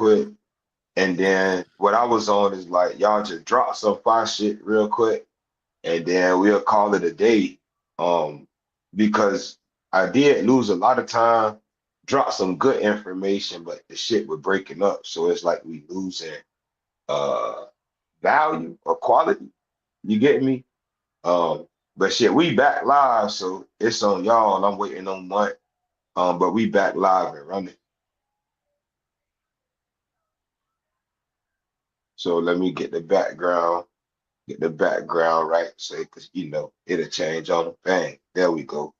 quick. And then what I was on is like, y'all just drop some fire shit real quick, and then we'll call it a day. Um, because I did lose a lot of time, drop some good information, but the shit was breaking up. So it's like we losing uh value or quality. You get me? But shit, we back live, so it's on y'all, and I'm waiting on one. But we back live and running. So let me get the background right, so because it'll change on the bang. There we go.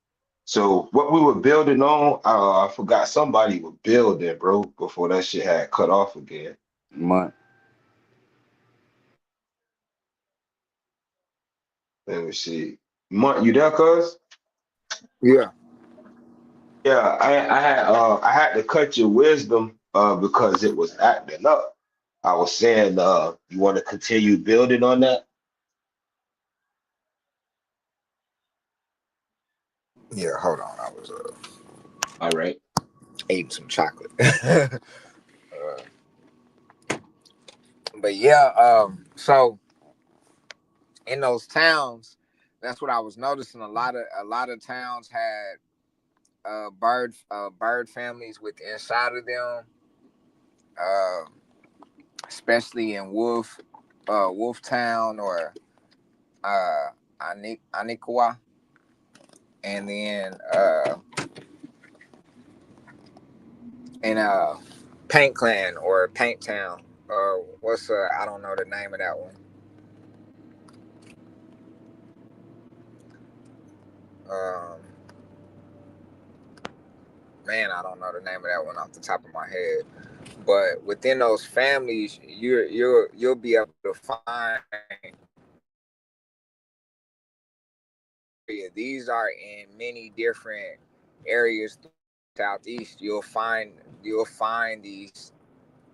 So what we were building on, I forgot somebody was building, bro, before that shit had cut off again. Month. Let me see. Mark, you there, cuz? Yeah. Yeah, I had to cut your wisdom because it was acting up. I was saying you want to continue building on that? Yeah, hold on. I was All right. eating some chocolate. But yeah, so in those towns, that's what I was noticing. A lot of towns had bird families with inside of them, uh, especially in Wolf Town or uh, Anikwa, and then in Paint Clan or Paint Town. What's I don't know the name of that one. Um, Man, I don't know the name of that one off the top of my head. But within those families, you'll be able to find these are in many different areas southeast. You'll find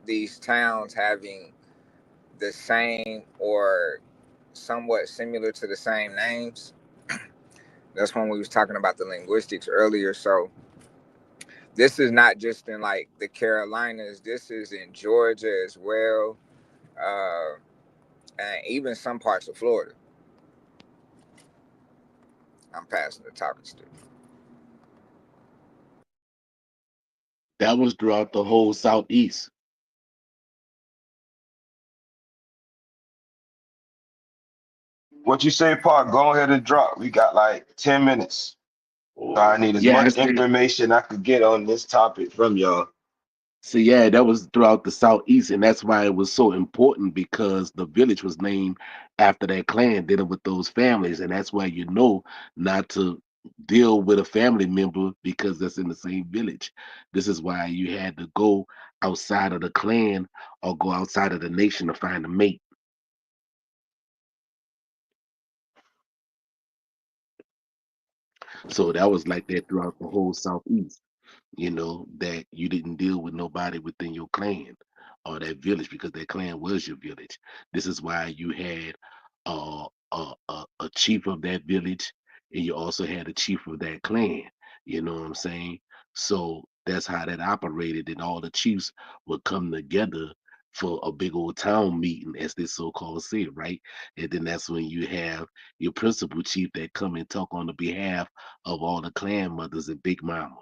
these towns having the same or somewhat similar to the same names. That's when we was talking about the linguistics earlier. So this is not just in like the Carolinas. This is in Georgia as well, uh, and even some parts of Florida. I'm passing the talking stick. That was throughout the whole southeast. What you say, Park? Go ahead and drop. We got like 10 minutes. So I need as Yeah, I much said, information I could get on this topic from y'all. so yeah, that was throughout the southeast, and that's why it was so important because the village was named after that clan dealing with those families, and that's why you know not to deal with a family member because that's in the same village. This is why you had to go outside of the clan or go outside of the nation to find a mate. So that was like that throughout the whole southeast. That you didn't deal with nobody within your clan or that village because that clan was your village. This is why you had a chief of that village, and you also had a chief of that clan. You know what I'm saying? So that's how that operated, and all the chiefs would come together for a big old town meeting, as this so-called said, right? And then that's when you have your principal chief that come and talk on the behalf of all the clan mothers and big mama.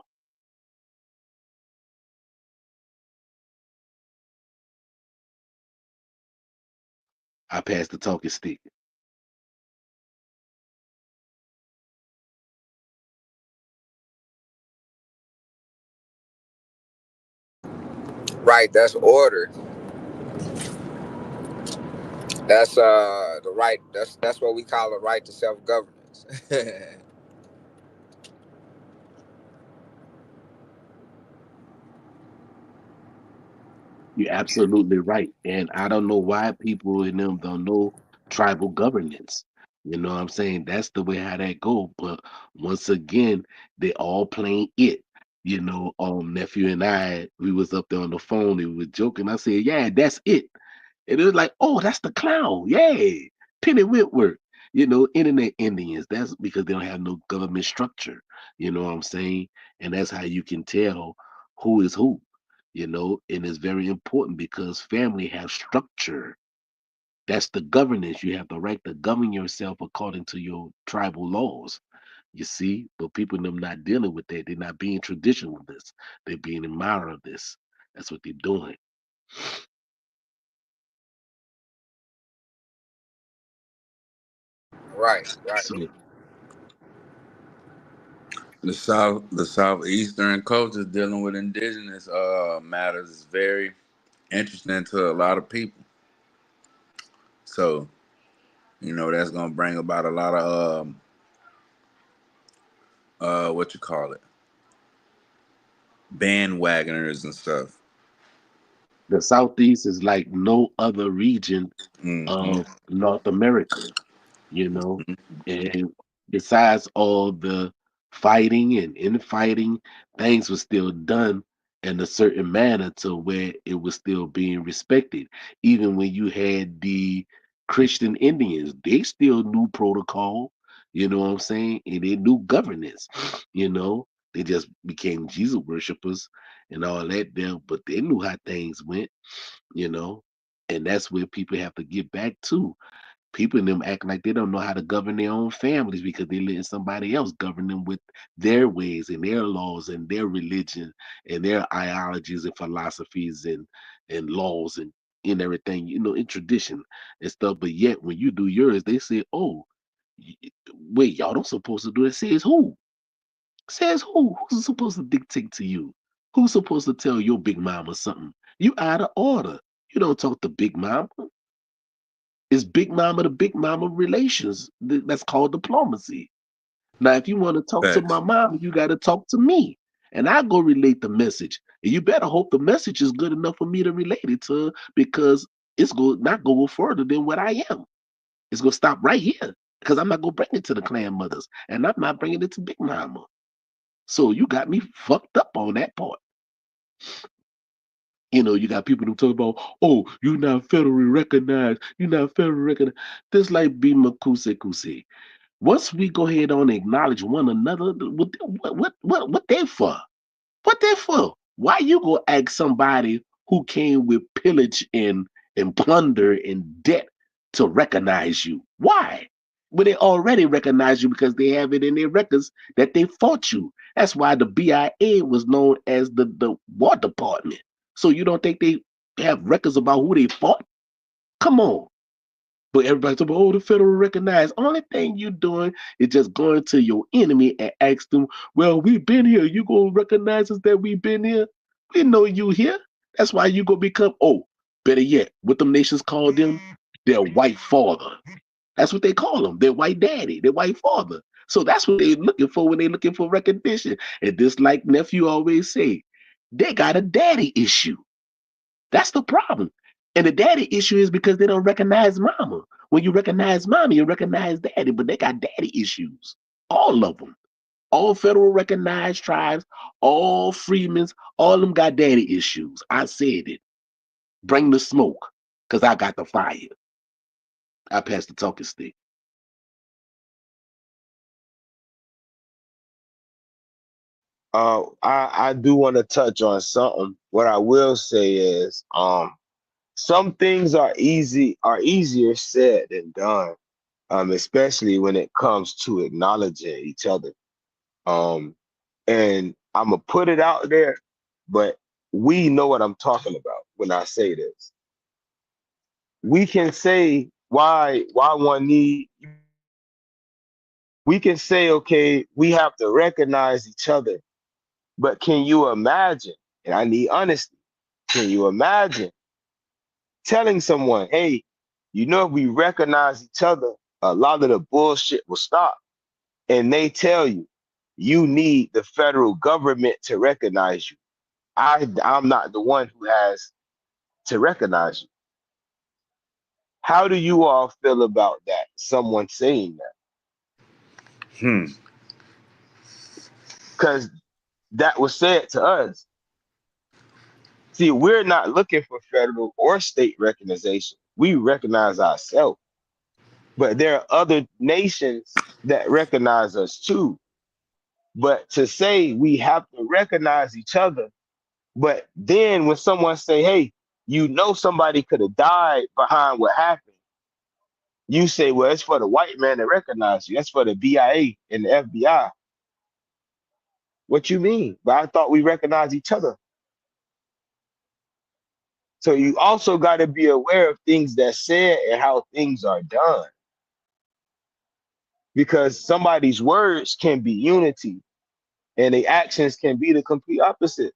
I passed the talking stick. Right, that's order. That's the right. That's what we call a right to self governance. You're absolutely right. And I don't know why people in them don't know tribal governance. You know what I'm saying? That's the way how that go. But once again, they all playing it. Nephew and I, we was up there on the phone, and we were joking. I said, yeah, that's it. And it was like, oh, that's the clown. Yeah. Penny Whitworth. Internet Indians. That's because they don't have no government structure. You know what I'm saying? And that's how you can tell who is who. and it's very important because family has structure. That's the governance. You have the right to govern yourself according to your tribal laws. You see, but people them not dealing with that. They're not being traditional with this. They're being admirer of this. That's what they're doing. Right, right. So The southeastern culture dealing with indigenous matters is very interesting to a lot of people. So that's gonna bring about a lot of what you call it, bandwagoners and stuff. the Southeast is like no other region Hmm. of North America, you know. And besides all the fighting and infighting, things were still done in a certain manner to where it was still being respected. Even when you had the Christian Indians, they still knew protocol, you know what I'm saying? And they knew governance, you know. They just became Jesus worshipers and all that there, but they knew how things went, you know. And that's where people have to get back to. People in them acting like they don't know how to govern their own families because they letting somebody else govern them with their ways and their laws and their religion and their ideologies and philosophies and laws and everything, in tradition and stuff. But yet when you do yours, they say, "Oh, wait, y'all don't supposed to do it." Says who? Says who? Who's supposed to dictate to you? Who's supposed to tell your big mama something? You out of order. You don't talk to big mama. It's big mama to big mama relations. That's called diplomacy. Now, if you want to talk to my Facts. mom, you got to talk to me. And I go relate the message. And you better hope the message is good enough for me to relate it to because it's going not go further than what I am. It's going to stop right here because I'm not going to bring it to the clan mothers and I'm not bringing it to Big Mama. So you got me fucked up on that part. You got people who talk about, oh, you're not federally recognized. You're not federally recognized. This like Bima Kuse. Once we go ahead on and acknowledge one another, what they for? What they for? Why you go ask somebody who came with pillage and plunder and debt to recognize you? Why? Well, they already recognize you because they have it in their records that they fought you. That's why the BIA was known as the War Department. So you don't think they have records about who they fought? Come on. But everybody's talking about, oh, the federal recognize. Only thing you doing is just going to your enemy and ask them, well, we've been here. You gonna recognize us that we've been here? We know you here. That's why you gonna become, oh, better yet, what them nations call them? Their white father. That's what they call them. Their white daddy, their white father. So that's what they're looking for when they're looking for recognition. And just like nephew always say, they got a daddy issue. That's the problem. And the daddy issue is because they don't recognize mama. When you recognize mama, you recognize daddy, but they got daddy issues. All of them. All federal recognized tribes, all Freedmen's, all of them got daddy issues. I said it. Bring the smoke, because I got the fire. I passed the talking stick. I do want to touch on something. What I will say is, some things are easier said than done, especially when it comes to acknowledging each other. Um, and I'm gonna put it out there, but we know what I'm talking about when I say this. We can say why one need. We can say, okay, we have to recognize each other, but can you imagine? And I need honesty. Can you imagine telling someone, hey, if we recognize each other, a lot of the bullshit will stop. And they tell you, you need the federal government to recognize you. I'm not the one who has to recognize you. How do you all feel about that? Someone saying that? Hmm. Because that was said to us. See, we're not looking for federal or state recognition. We recognize ourselves. But there are other nations that recognize us too. But to say we have to recognize each other, But then when someone say, hey, you know somebody could have died behind what happened, you say, well, it's for the white man to recognize you. That's for the BIA and the FBI. What you mean? But I thought we recognize each other. So you also got to be aware of things that's said and how things are done. Because somebody's words can be unity and the actions can be the complete opposite.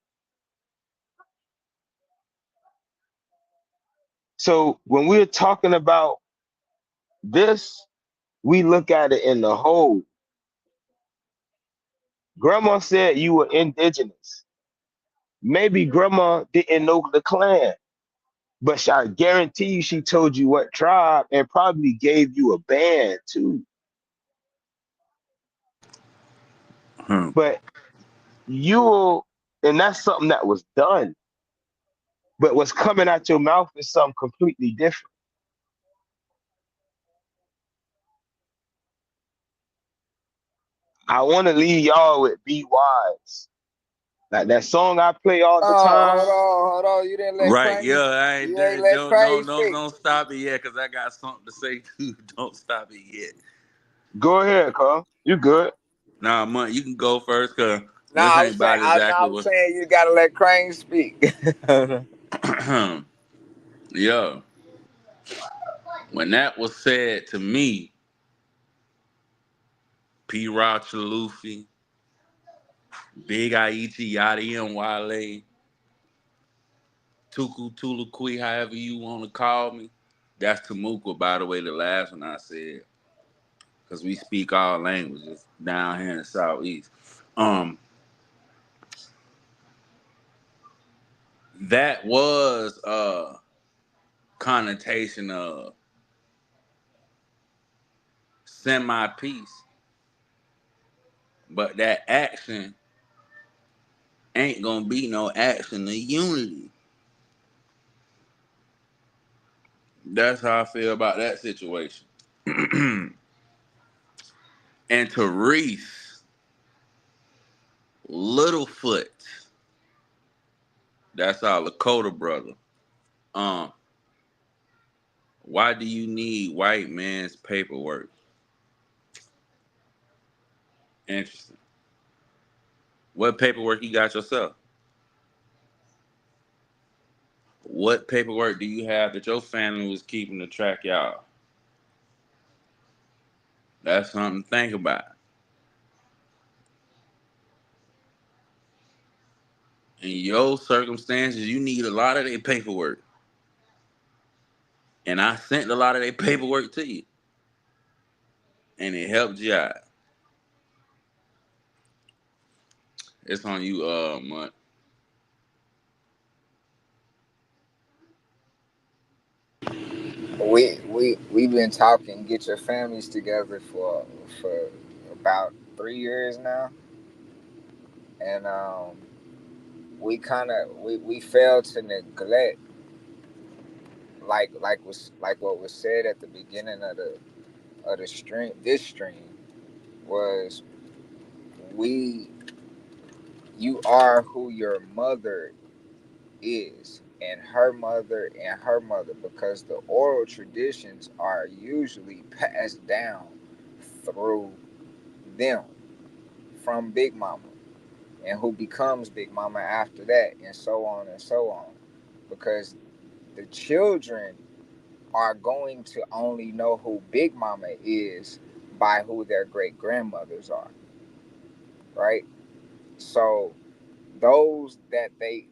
So when we're talking about this, we look at it in the whole. Grandma said you were indigenous. Maybe grandma didn't know the clan, but I guarantee you she told you what tribe and probably gave you a band too. Hmm. But you'll, and that's something that was done, but what's coming out your mouth is something completely different. I want to leave y'all with Be Wise. Like that song I play all the Oh, time. hold on. You didn't let Right, Crane. yeah, I ain't You ain't let Crane speak. don't stop it yet, cause I got something to say too. Don't stop it yet. Go ahead, Carl. You good. Nah, man, you can go first, cause No, this I ain't was saying, about exactly I was saying you gotta let Crane speak. what. Yeah, when that was said to me, P. Rocha Luffy, Big Aichi, Yachty and Wale, Tuku Tulukui, however you want to call me. That's Tamukwa, by the way, the last one I said. Because we speak all languages down here in the Southeast. Um, that was a connotation of semi-peace. But that action ain't going to be no action of unity. That's how I feel about that situation. And to Reese, Littlefoot, that's our Lakota brother. Um, why do you need white man's paperwork? Interesting. What paperwork you got yourself? What paperwork do you have that your family was keeping to track y'all? That's something to think about. In your circumstances, you need a lot of their paperwork. And I sent a lot of their paperwork to you. And it helped you out. It's on you, Mutt. We've been talking, get your families together for about 3 years now, and we failed to neglect, like what was said at the beginning of the stream. This stream was, we you are who your mother is, and her mother, because the oral traditions are usually passed down through them, from Big Mama, and who becomes Big Mama after that, and so on and so on. Because the children are going to only know who Big Mama is by who their great grandmothers are, right? So those that they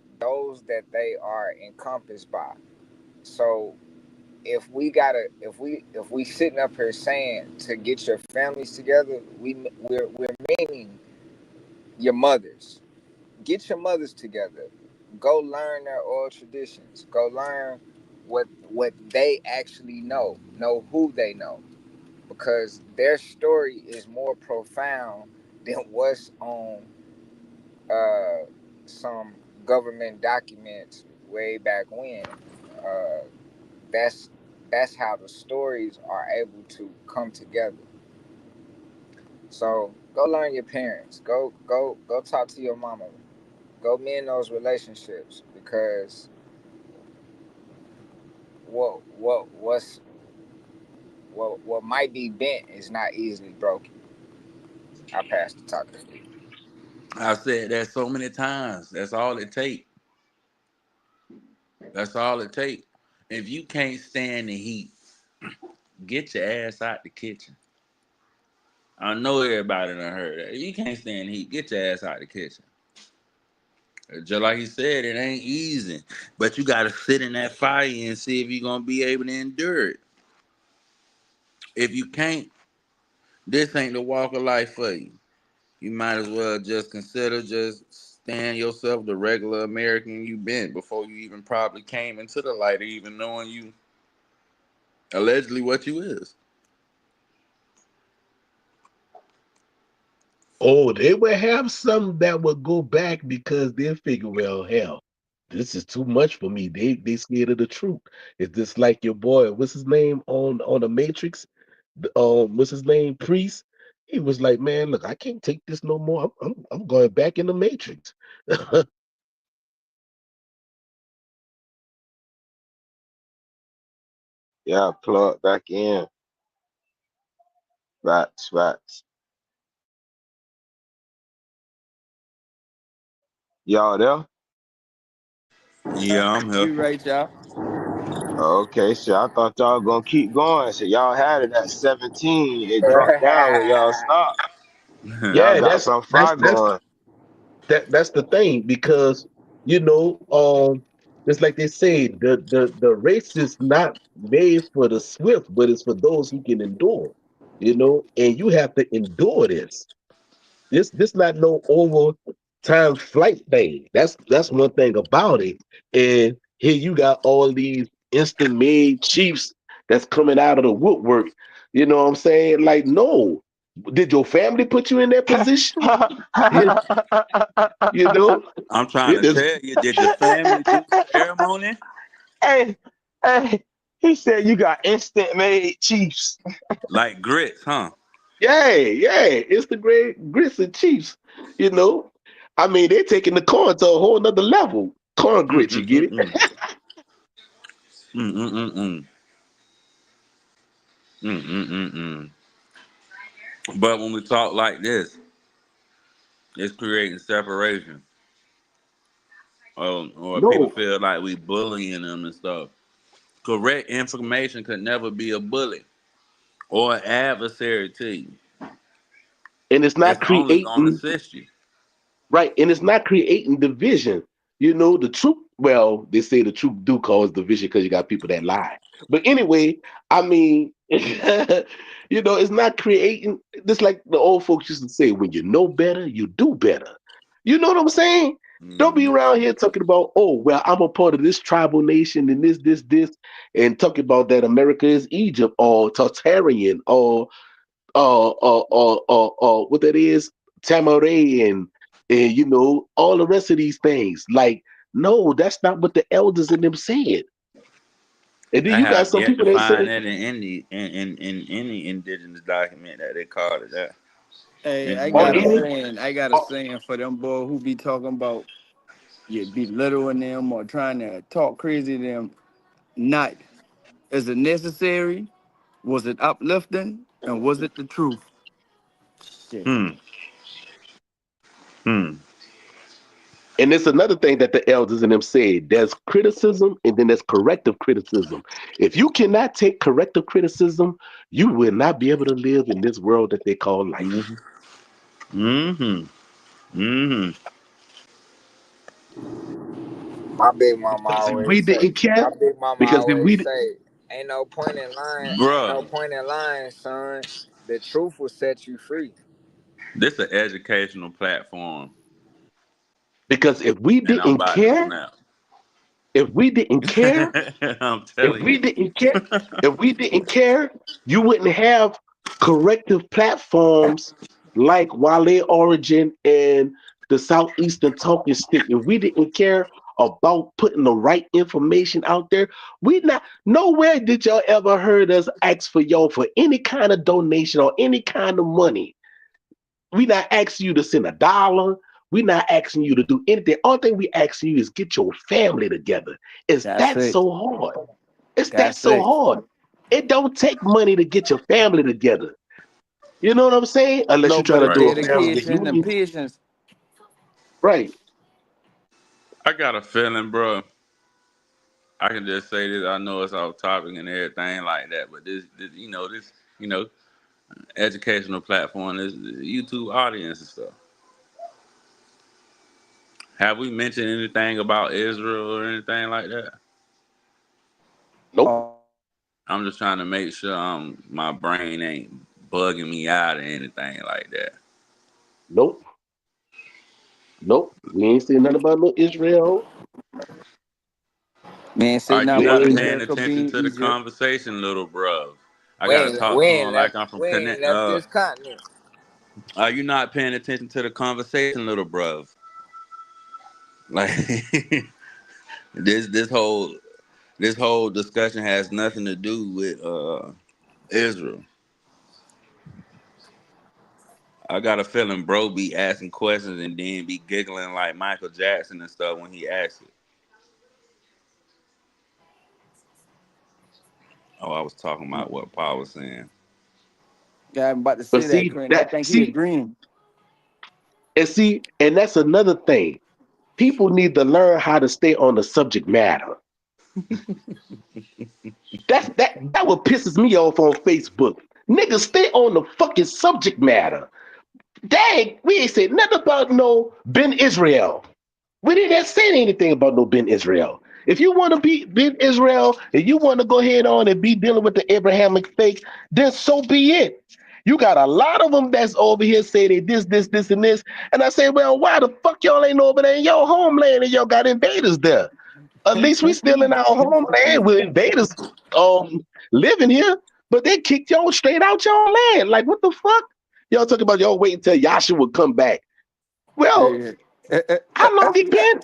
are encompassed by. So if we sitting up here saying to get your families together, we're meaning your mothers. Get your mothers together. Go learn their oral traditions. Go learn what they actually know who they know, because their story is more profound than what's on uh, some government documents way back when. Uh, that's that's how the stories are able to come together. So go learn your parents. Go talk to your mama. Go mend those relationships because what's what might be bent is not easily broken. I passed the talk. I've said that so many times. That's all it takes. That's all it takes. If you can't stand the heat, get your ass out the kitchen. I know everybody done heard that. If you can't stand the heat, get your ass out the kitchen. Just like he said, it ain't easy. But you gotta sit in that fire and see if you're gonna be able to endure it. If you can't, this ain't the walk of life for you. You might as well just consider just stand yourself the regular American you been before you even probably came into the light of even knowing you allegedly what you is. Oh, they would have some that would go back because they figure, well, hell, this is too much for me. They scared of the truth. It's just like your boy, what's his name on the Matrix? What's his name? Priest. He was like, man, look, I can't take this no more. I'm going back in the Matrix. Yeah, plug back in. Facts, facts. Y'all there? Yeah, I'm here. We right, y'all. Okay, so I thought y'all gonna keep going. So y'all had it at 17. It dropped down when y'all stopped. Y'all Yeah, got that's some that's fire that's going. that's the thing because it's like they say the race is not made for the swift, but it's for those who can endure. And you have to endure this. This not no over time flight thing. That's one thing about it. And here you got all these instant made chiefs that's coming out of the woodwork. You know what I'm saying? Like, no. Did your family put you in that position? You know, I'm trying it to is. tell you, did the family do the ceremony? Hey, hey, he said you got instant made Chiefs. Like grits, huh? Yeah, yeah. It's the great grits and chiefs. You know, I mean, they're taking the corn to a whole nother level. Corn grits, you get it? Mm-mm-mm-mm. Mm-mm-mm-mm. Mm-mm-mm-mm. But when we talk like this, it's creating separation. Or people No, feel like we bullying them and stuff. Correct information could never be a bully or an adversary to you. and it's It's not only gonna creating. assist you. Right, and it's not creating division. The truth. Well, they say the truth do cause division because you got people that lie. But anyway, I mean, it's not creating. Just like the old folks used to say, when you know better, you do better. You know what I'm saying? Don't be Mm. around here talking about, oh, well, I'm a part of this tribal nation and this, and talking about that America is Egypt or Tartarian or what that is, Tamaray and all the rest of these things. Like, no, that's not what the elders in them said. And then I you got have some yet to people that find say, that in any indigenous document that they called it that. Hey, In I or got a any, America. saying. I got a or, saying for them boy who be talking about you belittling them or trying to talk crazy to them. Not is it necessary? Was it uplifting? And was it the truth? Shit. Hmm. Hmm. and it's another thing that the elders in them said. There's criticism and then there's corrective criticism. If you cannot take corrective criticism, you will not be able to live in this world that they call life. Mm-hmm. Mm-hmm. Mm-hmm. My big mama Because if we always say. didn't care, My big mama because if always we say, "Ain't no point in lying. Ain't no Bruh, point in lying, son. The truth will set you free." this is an educational platform, because if we and I'm didn't about to care, snap. if we didn't care, I'm if telling we you. didn't care, if we didn't care, you wouldn't have corrective platforms like Wale Origin and the Southeastern Talking Stick. If we didn't care about putting the right information out there, we not nowhere did y'all ever heard us ask for y'all for any kind of donation or any kind of money. We not ask you to send $1. We're not asking you to do anything. All thing we asking you is get your family together. Is That's that it. so hard? Is that That's so it. hard? It don't take money to get your family together. You know what I'm saying? Unless No, you're trying but to a do Right. a family dedication and reunion. patience. Right. I got a feeling, bro. I can just say this. I know it's off topic and everything like that, but this, you know, educational platform, this YouTube audience and stuff. Have we mentioned anything about Israel or anything like that? Nope. Oh, I'm just trying to make sure my brain ain't bugging me out or anything like that. Nope. Nope. We ain't saying nothing about no Israel. man, say Are you nothing We about not ain't paying Israel could be attention in to the Egypt. conversation, little bro? I We gotta ain't talk we to ain't him like left I'm from we ain't connect. left this continent. Are you not paying attention to the conversation, little bro? Like this whole discussion has nothing to do with Israel. I got a feeling bro be asking questions and then be giggling like Michael Jackson and stuff when he asks it. Oh, I was talking about what Paul was saying. Yeah, I'm about to but say that, see Clint. I that think he see agreeing. and that's another thing. People need to learn how to stay on the subject matter. That what pisses me off on Facebook. Niggas stay on the fucking subject matter. Dang, we ain't said nothing about no Ben Israel. We didn't say anything about no Ben Israel. If you want to be Ben Israel and you want to go ahead on and be dealing with the Abrahamic faith, then so be it. You got a lot of them that's over here say they this, and this. And I say, well, why the fuck y'all ain't over there in your homeland and y'all got invaders there? At least we still in our homeland with invaders um living here, but they kicked y'all straight out y'all land. Like what the fuck? Y'all talking about y'all wait until Yasha would come back. Well, Yeah. how long it been?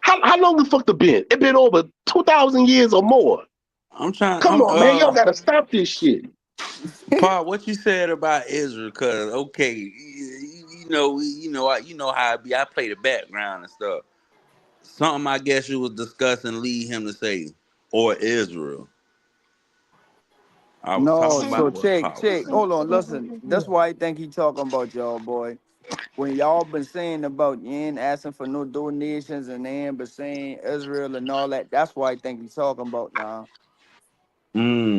How long the fuck it been? It been over 2,000 years or more. I'm trying. Come I'm on, man. Y'all gotta stop this shit. Paul, what you said about Israel? Cause okay, you know how I be. I play the background and stuff. Something I guess you was discussing. Lead him to say or Israel. I was No, talking so about what check, Paul was check. saying. Hold on, listen. That's why I think he talking about y'all, boy. When y'all been saying about you ain't asking for no donations and they ain't been saying Israel and all that, that's why I think he's talking about now.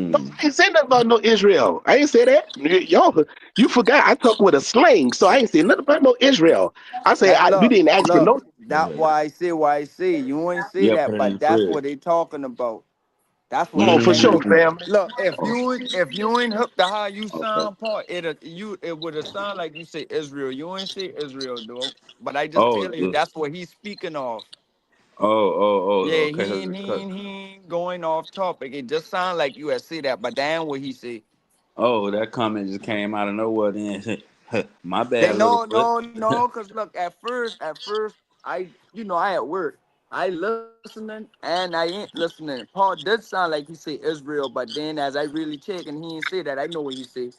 No, Mm. I ain't say nothing about no Israel. I ain't say that. Y'all, you forgot. I talk with a slang, so I ain't say nothing about no Israel. I say That we look, didn't ask for look, no. that why I say you ain't say Yeah, put that, it in but the that's fridge. what they talking about. That's what Oh, I for think. sure, Mm. Cause family. look, Oh, if you ain't hooked to how you Okay. sound, part it would have sound like you say Israel. You ain't say Israel, though. But I just Oh, tell you that's what he's speaking of. Yeah, okay. he ain't going off topic. It just sound like you had say that, but damn what he say. Oh, that comment just came out of nowhere. Then, my They bad, little no, foot. no, no, cause look, at first, I at work. I listening and I ain't listening. Paul did sound like he say Israel, but then as I really check and he ain't say that, I know what he say.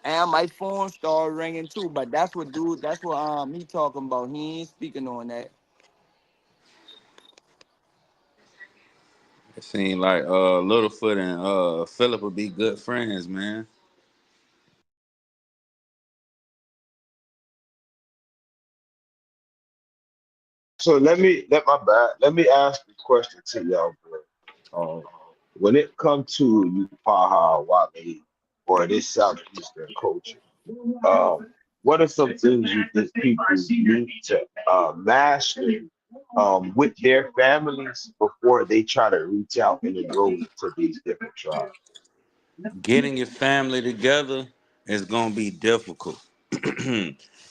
And my phone started ringing too, but that's what he talking about. He ain't speaking on that. It seemed like Littlefoot and Philip would be good friends, man. So let me ask a question to y'all, bro. When it comes to you Paha Wale or this Southeastern culture, what are some things you think people need to master with their families before they try to reach out and enroll to these different tribes? Getting your family together is gonna be difficult.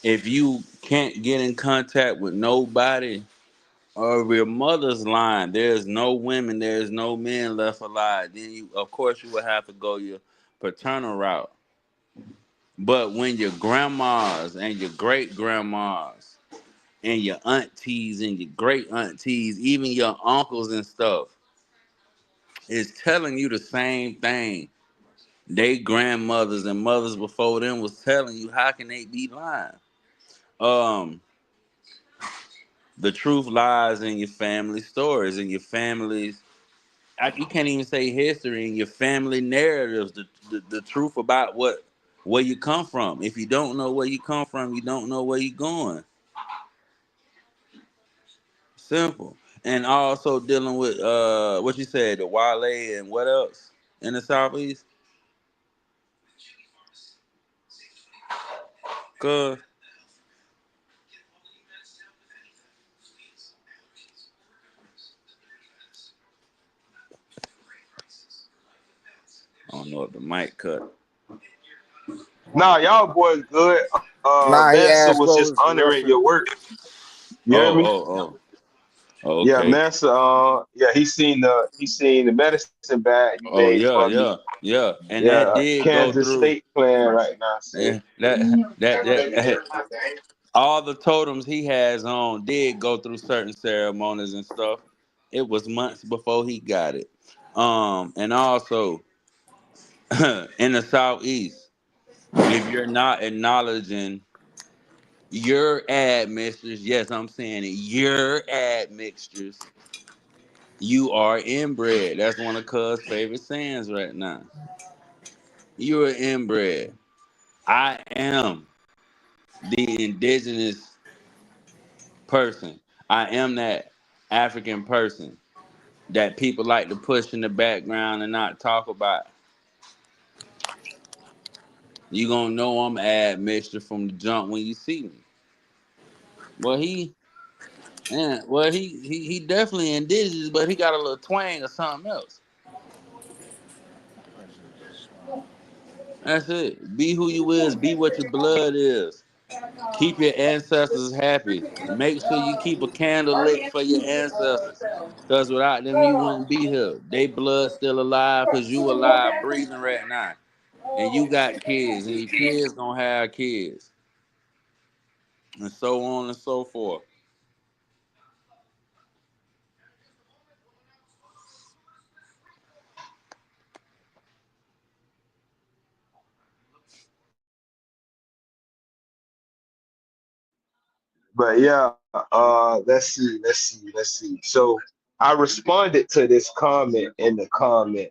If you can't get in contact with nobody of your mother's line, there's no women, there's no men left alive. Then you, of course, you will have to go your paternal route. But when your grandmas and your great grandmas and your aunties and your great aunties, even your uncles and stuff, is telling you the same thing. They grandmothers and mothers before them was telling you, how can they be lying? Um, the truth lies in your family stories, in your family's. You can't even say history, in your family narratives. The truth about where you come from. If you don't know where you come from, you don't know where you're going. Simple. And also dealing with what you said, the Wale and what else in the southeast. Cause I don't know if the mic cut. Nah, y'all boys good. Nah, he Mansa asked was what just was the honoring your reference. work. You hear Oh, me? Yeah, okay. Mansa. Yeah, he seen the medicine bag you Oh made yeah, for me. yeah, yeah. And that Yeah, did go Kansas through. State playing right now. So Yeah, that all the totems he has on did go through certain ceremonies and stuff. It was months before he got it. And also in the southeast, if you're not acknowledging your admixtures, yes, I'm saying it, your admixtures, you are inbred. That's one of Cuz' favorite sayings right now. You are inbred. I am the indigenous person. I am that African person that people like to push in the background and not talk about. You gonna know I'm admixture from the jump when you see me. Well, he definitely indigenous, but he got a little twang or something else. That's it. Be who you is. Be what your blood is. Keep your ancestors happy. Make sure you keep a candle lit for your ancestors. Because without them, you wouldn't be here. They blood still alive because you alive, breathing right now. And you got kids, and your kids gonna have kids. And so on and so forth. but yeah, let's see. So I responded to this comment in the comment.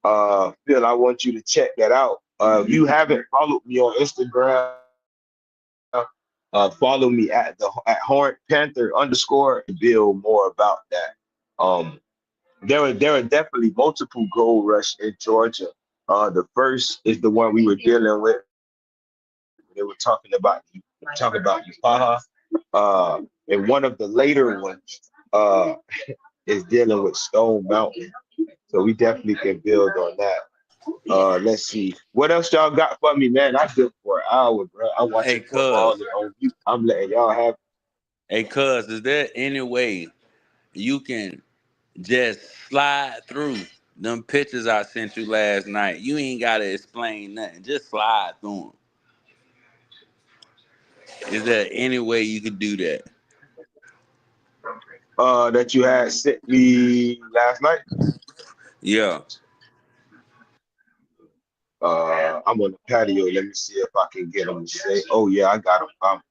Phil, I want you to check that out. If you haven't followed me on Instagram, follow me at Horn Panther underscore and build more about that. Um, there are definitely multiple gold rush in Georgia. The first is the one we were dealing with. They were talking about Upaha. And one of the later ones is dealing with Stone Mountain. So we definitely can build on that. Let's see. What else y'all got for me, man? I good for an hour, bro. I'm watching Hey, football cuz. and on mute. I'm letting y'all have. Hey, cuz, is there any way you can just slide through them pictures I sent you last night? You ain't gotta explain nothing. Just slide through them. Is there any way you could do that? That you had sent me last night. Yeah. I'm on the patio. Let me see if I can get them to say, "Oh yeah, I got them." I'm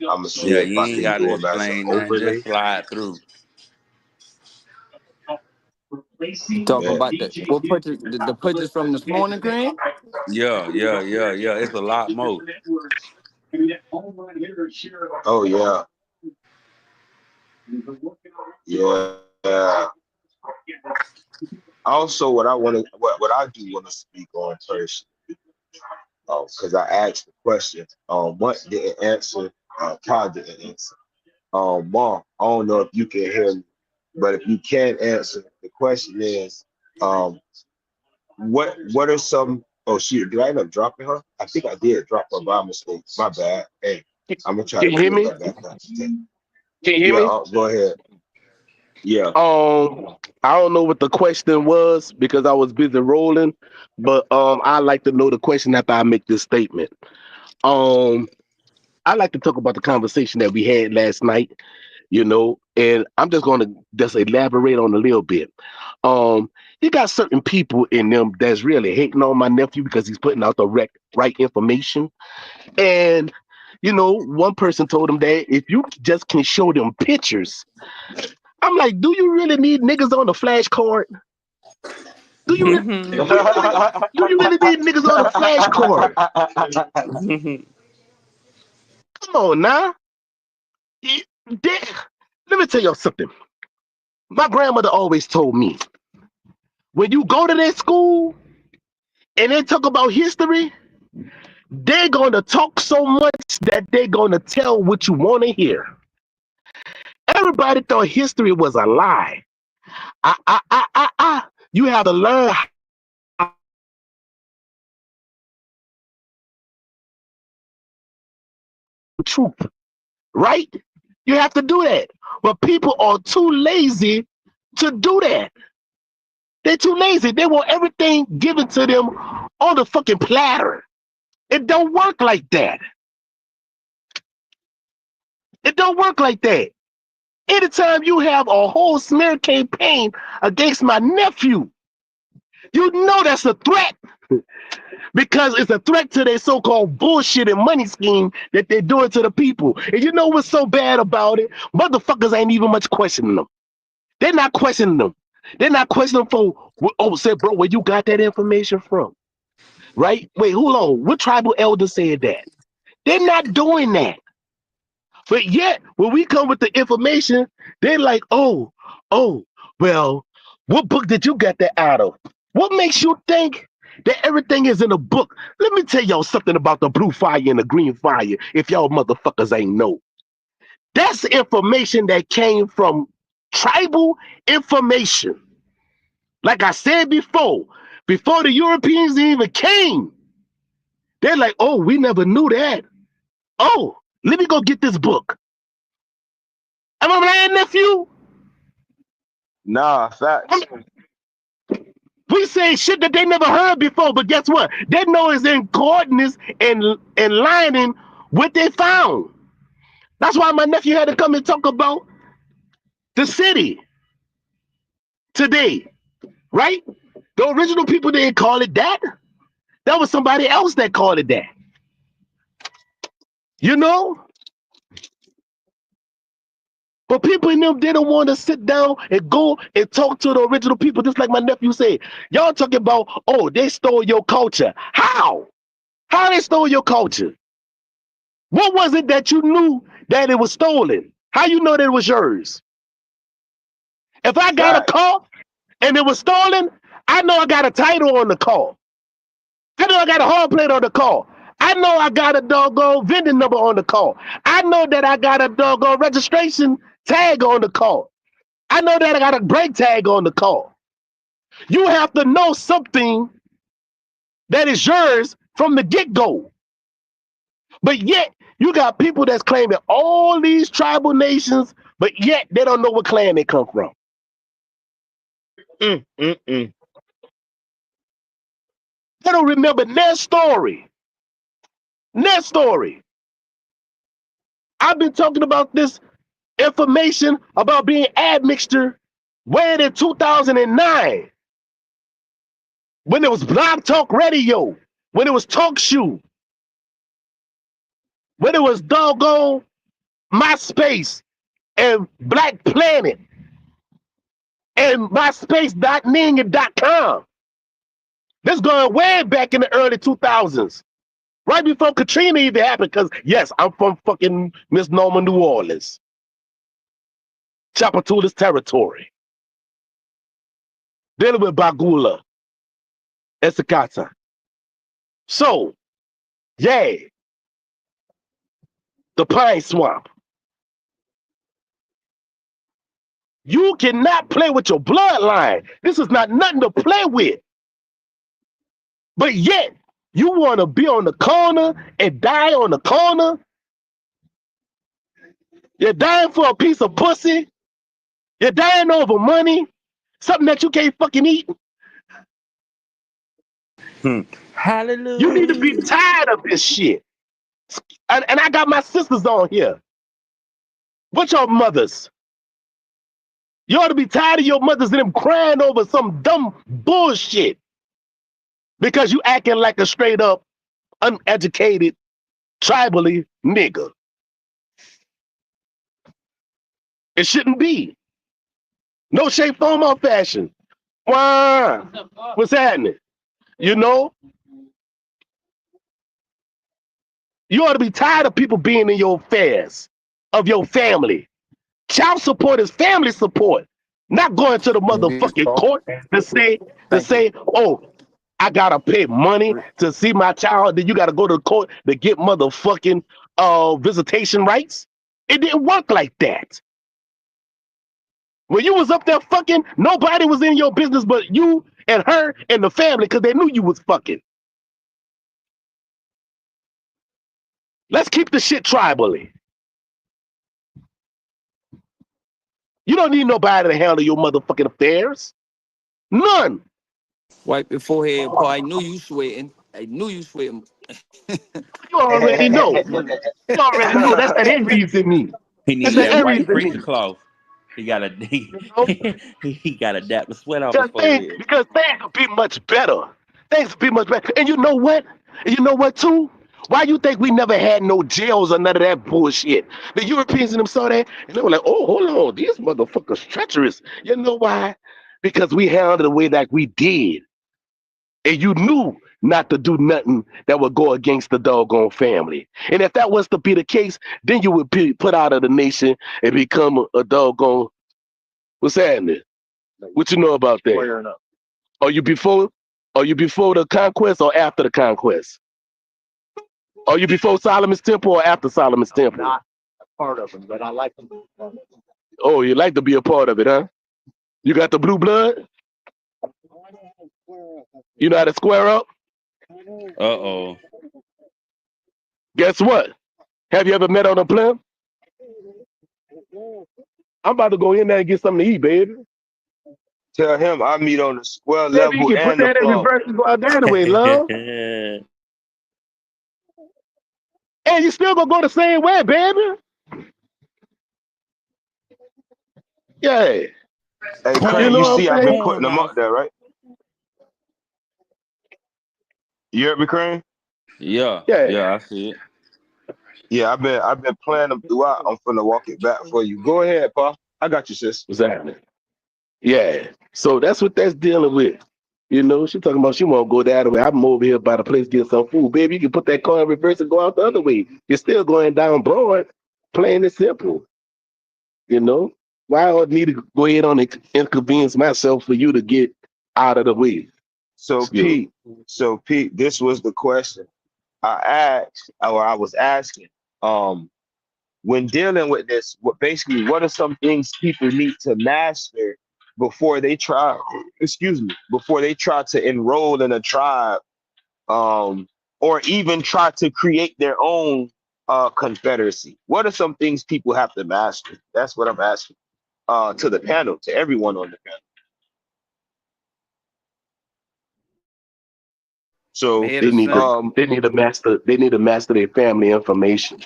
gonna see Yeah, if you I ain't can gotta do them as an explain nothing. overlay. Just slide through. You talk Man. about what purchase the purchase from this morning, Green? Yeah, yeah, yeah, yeah. It's a lot more. Oh yeah, yeah. Also, what I do want to speak on first, because I asked the question. What didn't answer? Todd didn't answer. Mom, I don't know if you can hear me, but if you can answer, the question is, um, what are some? Oh shit, did I end up dropping her? I think I did drop her by mistake. My bad. Hey, I'm gonna try Can to you hear pull me? her back up. Can you hear Yeah, me? go ahead. Yeah. I don't know what the question was because I was busy rolling, but I like to know the question after I make this statement. Um, I like to talk about the conversation that we had last night. And I'm just gonna just elaborate on a little bit. You got certain people in them that's really hating on my nephew because he's putting out the right information. And one person told him that if you just can show them pictures, I'm like, do you really need niggas on the flash card? Do you really, do you really need niggas on the flash card? Come on now. Let me tell y'all something. My grandmother always told me, when you go to that school and they talk about history, they're gonna talk so much that they're gonna tell what you want to hear. Everybody thought history was a lie. You have to learn the truth, right? You have to do that. But people are too lazy to do that. They're too lazy. They want everything given to them on the fucking platter. It don't work like that. It don't work like that. Anytime you have a whole smear campaign against my nephew, you know that's a threat because it's a threat to their so-called bullshit and money scheme that they're doing to the people. And you know what's so bad about it? Motherfuckers ain't even much questioning them. They're not questioning them. They're not questioning for, say, bro, where you got that information from? Right? Wait, hold on. What tribal elder said that? They're not doing that. But yet, when we come with the information, they're like, oh, well, what book did you get that out of? What makes you think that everything is in a book? Let me tell y'all something about the blue fire and the green fire, if y'all motherfuckers ain't know. That's information that came from tribal information. Like I said before the Europeans even came, they're like, oh, we never knew that. Oh, let me go get this book. Am I lying, nephew? Nah, facts. We say shit that they never heard before, but guess what? They know it's in coordinates and lining what they found. That's why my nephew had to come and talk about the city today, right? The original people didn't call it that. That was somebody else that called it that. You know? But people in them didn't want to sit down and go and talk to the original people, just like my nephew said. Y'all talking about, oh, they stole your culture. How? How they stole your culture? What was it that you knew that it was stolen? How you know that it was yours? If I got a Facts. car and it was stolen, I know I got a title on the car. I know I got a hard plate on the car. I know I got a doggone vending number on the car. I know that I got a doggone registration tag on the car. I know that I got a brake tag on the car. You have to know something that is yours from the get-go. But yet, you got people that's claiming all these tribal nations, but yet they don't know what clan they come from. Mm, mm, mm. They don't remember their story. Their story. I've been talking about this information about being admixture way in 2009 when it was Blog Talk Radio, when it was Talk Shoe, when it was doggone MySpace and Black Planet and MySpace.ning and .com. This going way back in the early 2000s, right before Katrina even happened. Because yes, I'm from fucking Misnomer, New Orleans, Chapatoulas territory, dealing with Bagula, Esakata. So, yeah, the Pine Swamp. You cannot play with your bloodline. This is not nothing to play with. But yet, you want to be on the corner and die on the corner. You're dying for a piece of pussy. You're dying over money. Something that you can't fucking eat. You need to be Hallelujah. tired of this shit. And I got my sisters on here. What's your mothers? You ought to be tired of your mothers and them crying over some dumb bullshit because you acting like a straight up uneducated tribally nigga. It shouldn't be. No shape, form, or fashion. Why? What's happening? You know, you ought to be tired of people being in your affairs of your family. Child support is family support, not going to the motherfucking court to Thank you. say, oh, I gotta pay money to see my child. Then you gotta go to the court to get motherfucking visitation rights. It didn't work like that. When you was up there fucking, nobody was in your business but you and her and the family because they knew you was fucking. Let's keep the shit tribally. You don't need nobody to handle your motherfucking affairs. None. Wipe your forehead, boy. I knew you sweating. I knew you sweating. You already know. You already know. That's that Aries in me. He That's need that that Aries white in me. preacher cloth. He got a You know? he got to dap the sweat off his forehead. Because things could be much better. Things could be much better. And you know what? And you know what too? Why you think we never had no jails or none of that bullshit? The Europeans and them saw that and they were like, oh, hold on, these motherfuckers treacherous. You know why? Because we handled it the way that we did. And you knew not to do nothing that would go against the doggone family. And if that was to be the case, then you would be put out of the nation and become a doggone. What's happening? What you know about that? Are you before? Are you before the conquest or after the conquest? Are you before Solomon's temple or after Solomon's temple? Not a part of it, but I like them. Oh, you like to be a part of it, huh? You got the blue blood? You know how to square up? Uh-oh. Guess what? Have you ever met on a plimp? I'm about to go in there and get something to eat, baby. Tell him I meet on the square Baby, you level can put and the that in plumb. reverse and go out the other way, love. And you still gonna go the same way, baby. Yeah. Hey, You Craig, know you what see I'm I've been saying? putting them up Cornball. there, right? You heard me, Craig? Yeah, Yeah. I see it. Yeah, I've been playing them throughout. I'm finna walk it back for you. Go ahead, Pa. I got you, sis. What's happening? Yeah. So that's what that's dealing with. You know, she talking about she won't go the other way. I'm over here by the place getting some food. Baby, you can put that car in reverse and go out the other way. You're still going down broad, plain and simple. You know? Why I need to go ahead on and inconvenience myself for you to get out of the way? So Excuse me. Pete, this was the question I asked, or I was asking. When dealing with this, what are some things people need to master before they try, before they try to enroll in a tribe, or even try to create their own confederacy? What are some things people have to master? That's what I'm asking to the panel, to everyone on the panel. So, Medicine. They need to master their family information.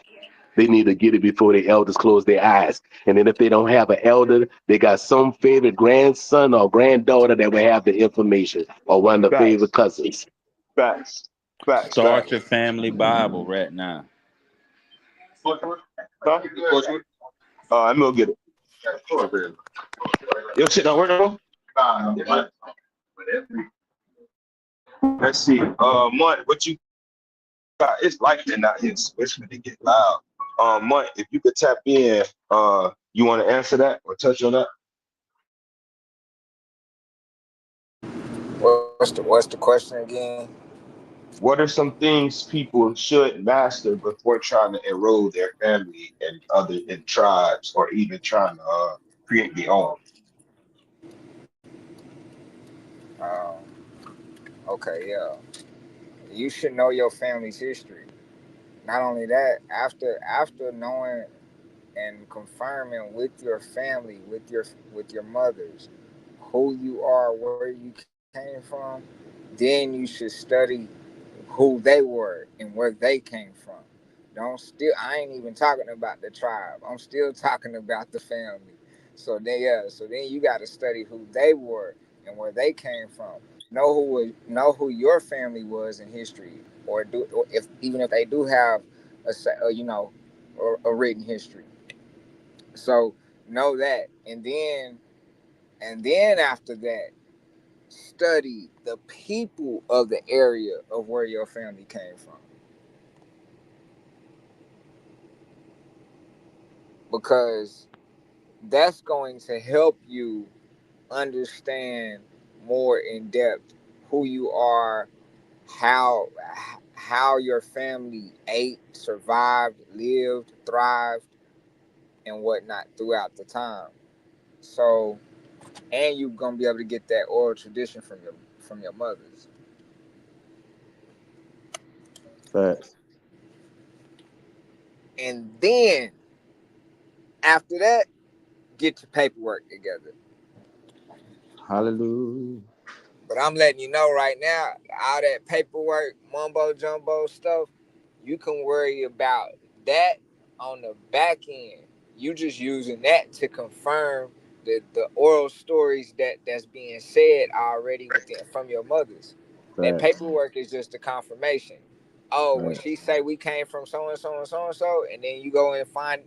They need to get it before the elders close their eyes. And then if they don't have an elder, they got some favorite grandson or granddaughter that will have the information, or one of the favorite facts, cousins. facts, facts, Start your facts. family Bible right now. Huh? I'm gonna get it. Your shit don't work no more? Let's see. Mont, what you got? It's lightning out here, so it's gonna get loud. Mont, if you could tap in, you want to answer that or touch on that? What's the question again? What are some things people should master before trying to enroll their family and other in tribes, or even trying to create their own? Um, okay, yeah. You should know your family's history. Not only that, after knowing and confirming with your family, with your mothers, who you are, where you came from, then you should study who they were and where they came from. Don't still. I ain't even talking about the tribe. I'm still talking about the family. So then, yeah. So then you got to study who they were and where they came from. Know who your family was in history, or if even if they do have a written history. So know that, and then after that, study the people of the area of where your family came from, because that's going to help you understand more in depth who you are, how how your family ate, survived, lived, thrived, and whatnot throughout the time. So, and you're gonna be able to get that oral tradition from your mothers. Facts. And then after that, get your paperwork together. Hallelujah. But I'm letting you know right now, all that paperwork, mumbo jumbo stuff, you can worry about that on the back end. You just using that to confirm the oral stories that's being said already within from your mothers. That Facts. paperwork is just a confirmation. Oh, when Facts. she say we came from so and so and so and so, and then you go and find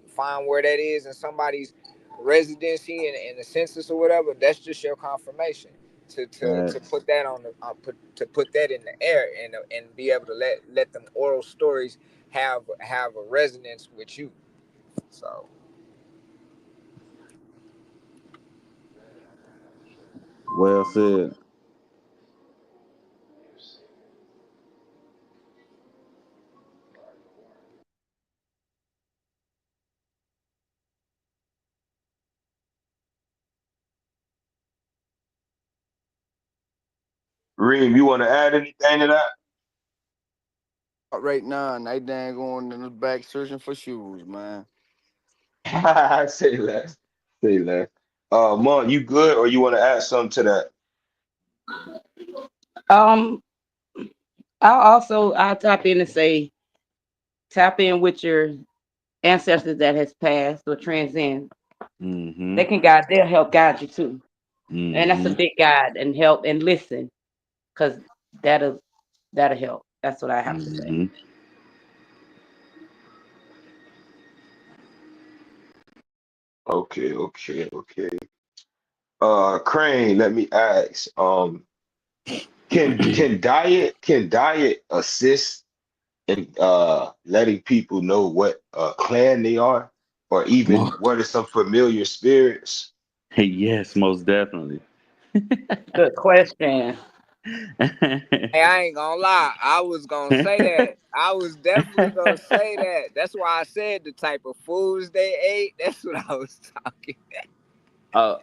where that is in somebody's residency and the census or whatever, that's just your confirmation to Facts. put that on the put that in the air and be able to let them oral stories have a resonance with you. So Well said. Reem, you want to add anything to Right now, and I dang going in the back searching for shoes, man. that? Say less. Say less. Mon, you good, or you want to add something to that? Um, I'll tap in and say tap in with your ancestors that has passed or transcend. Mm-hmm. They can guide. They'll help guide you too, and that's a Mm-hmm. big guide and help and listen because that'll that'll help. That's what I have to say. Mm-hmm. Okay, okay, okay. Crane, let me ask. Can diet assist in letting people know what clan they are, or even what are some familiar spirits? Yes, most definitely. Good question. hey, I ain't gonna lie, I was gonna say that. I was definitely gonna say that. That's why I said the type of foods they ate. That's what I was talking. uh,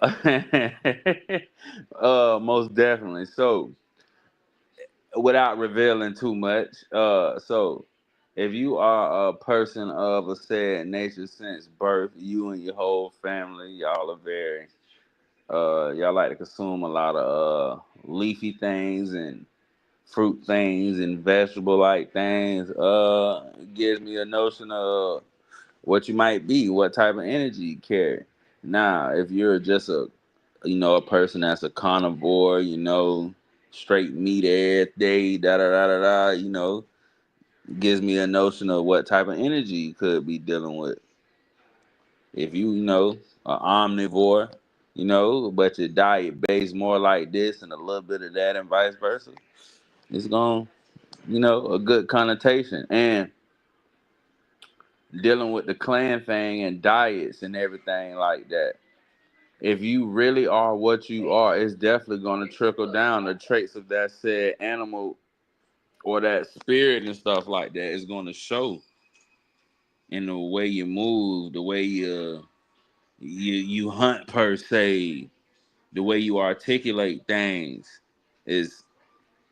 most definitely. So, without revealing too much, so if you are a person of a said nature since birth, you and your whole family, y'all are very, y'all like to consume a lot of leafy things and fruit things and vegetable like things. It gives me a notion of what you might be, what type of energy you carry. Now, if you're just a person that's a carnivore, straight meat every day, da da da da da, gives me a notion of what type of energy you could be dealing with. If an omnivore, but your diet based more like this and a little bit of that and vice versa, it's going, a good connotation. And dealing with the clan thing and diets and everything like that. If you really are what you are, it's definitely going to trickle down. The traits of that said animal or that spirit and stuff like that is going to show in the way you move, the way you hunt per se, the way you articulate things. Is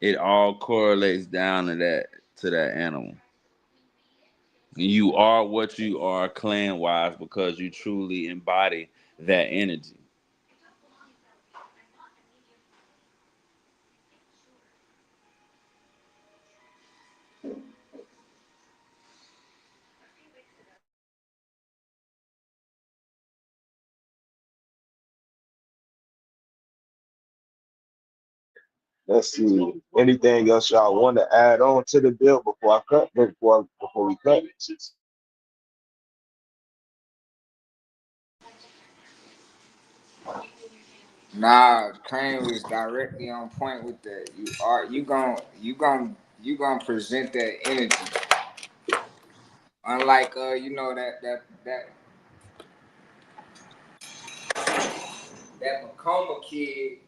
it all correlates down to that animal. You are what you are clan wise because you truly embody that energy. Let's see. Anything else y'all want to add on to the bill before I cut? Before we cut? Nah, Crane was directly on point with that. You gonna present that energy. Unlike that Macoma kid,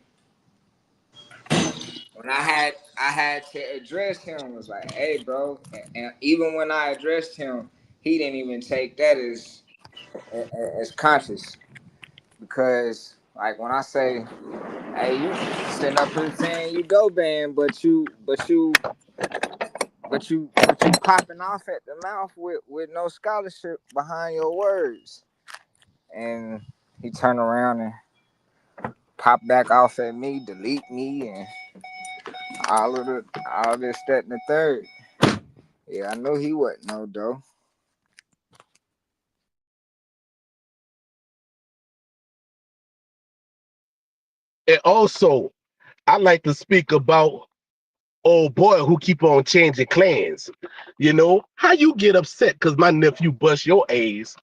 when I had to address him, was like, hey bro, and even when I addressed him, he didn't even take that as conscious, because like when I say, hey, you sitting up here saying you dope band, but you popping off at the mouth with no scholarship behind your words. And he turned around and popped back off at me, delete me, and all this, that, and the third. Yeah, I know he wasn't no dough. And also, I like to speak about old boy who keep on changing clans. You know, how you get upset because my nephew bust your ass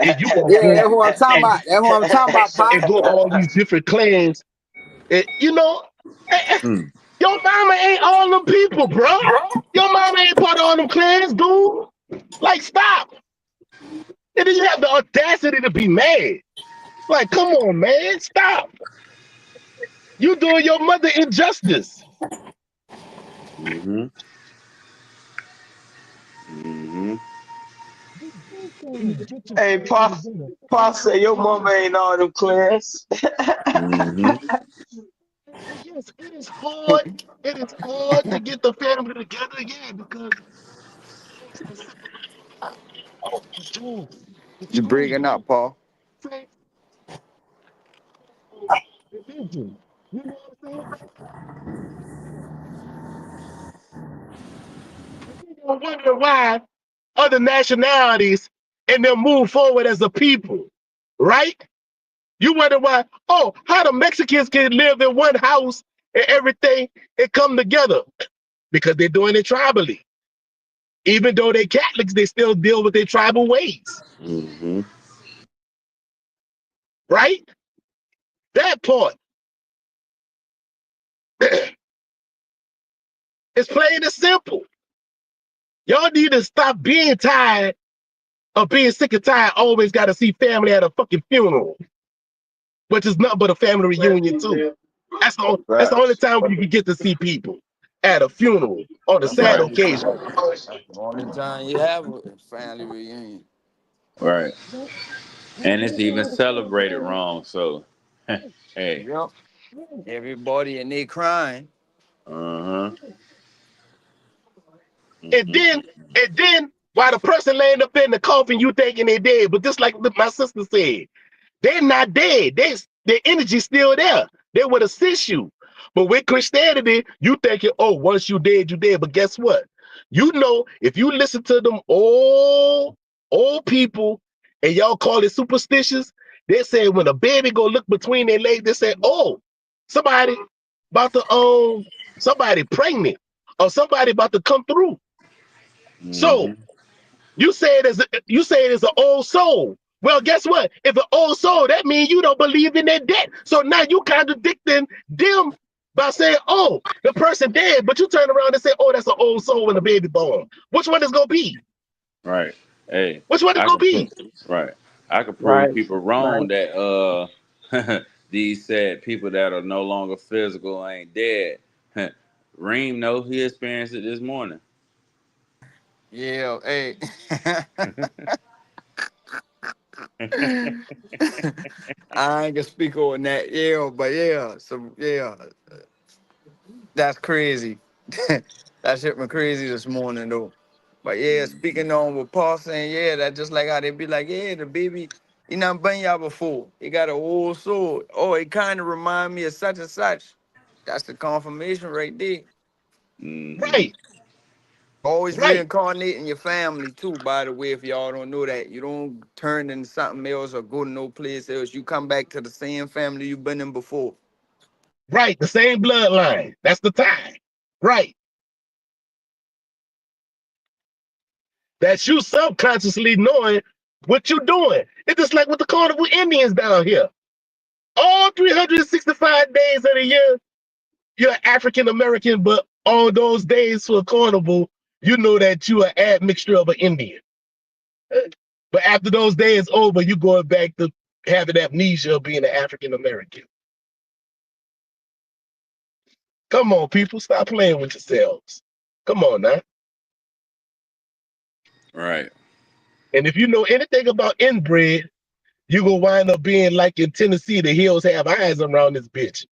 and you gonna Yeah, go that's what I'm talking and, about. That's what I'm talking about, Pop. and go all these different clans. And, you know, eh, eh, Mm. your mama ain't all them people, bro. Your mama ain't part of all them clans, dude. Like, stop. And then you have the audacity to be mad. Like, come on, man, stop. You doing your mother injustice. Mm-hmm. Mm-hmm. Hey, Pa say your mama ain't all them clans. Mm-hmm. Yes, it is hard. It is hard to get the family together again because the Jones, the You Jones breaking don't up, Paul? say division. You know what I'm saying? I'm wondering why other nationalities and them move forward as a people, right? You wonder why, oh, how the Mexicans can live in one house and everything and come together because they're doing it tribally. Even though they're Catholics, they still deal with their tribal ways, Mm-hmm. right? That part is plain and simple. Y'all need to stop being tired of being sick and tired. Always got to see family at a fucking funeral, which is nothing but a family reunion too. That's the only Facts. time when you can get to see people at a funeral on a sad Right. occasion. That's the only time you have a family reunion. Right. And it's even celebrated wrong. So, hey. Yep. Everybody and they crying. Uh-huh. And then, Mm-mm. and then, while the person laying up in the coffin, you thinking they dead, but just like my sister said, they're not dead. Their energy's still there. They would assist you. But with Christianity, you thinking, oh, once you dead, you dead. But guess what? You know, if you listen to them old people and y'all call it superstitious, they say when a baby go look between their legs, they say, oh, somebody about to somebody pregnant or somebody about to come through. So Mm-hmm. you say it is an old soul. Well, guess what? If an old soul, that means you don't believe in their death. So now you contradicting them by saying, oh, the person dead, but you turn around and say, oh, that's an old soul when a baby born. Which one is gonna be? Right. Hey, Which one is I gonna could prove be? right. I could prove Right. people Right. wrong that these sad people that are no longer physical ain't dead. Reem know he experienced it this morning. Yeah, hey. I ain't gonna speak on that. Yeah, but yeah, so yeah, that's crazy. That shit went crazy this morning though. But yeah, speaking on what Paul saying, yeah, that just like how they be like, yeah, the baby, he not been y'all before. He got an old soul. Oh, it kind of remind me of such and such. That's the confirmation right there. Mm-hmm. Right, Always right. reincarnating your family too, by the way, if y'all don't know that. You don't turn into something else or go to no place else. You come back to the same family you've been in before. Right, the same bloodline. That's the tie. Right. That's you subconsciously knowing what you're doing. It's just like with the Carnival Indians down here. All 365 days of the year, you're African American, but on those days for a carnival, you know that you are an admixture of an Indian. But after those days over, you going back to having amnesia of being an African American. Come on, people, stop playing with yourselves. Come on now. Right. And if you know anything about inbred, you gonna wind up being like in Tennessee, the hills have eyes around this bitch.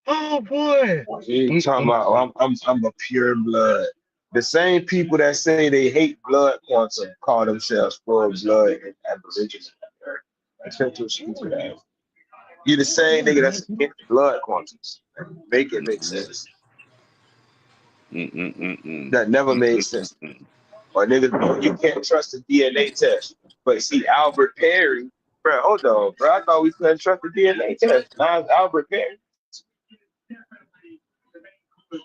Oh boy. You talking about, oh, I'm a pure blood. The same people that say they hate blood quantum call themselves full blood and Aborigines. That's what you're stupid ass. You the same nigga that's against blood quantums. Make it make sense. That never made sense. Or niggas, you can't trust the DNA test. But see, Albert Perry, bro, hold on, bro. I thought we couldn't trust the DNA test. Now it's Albert Perry.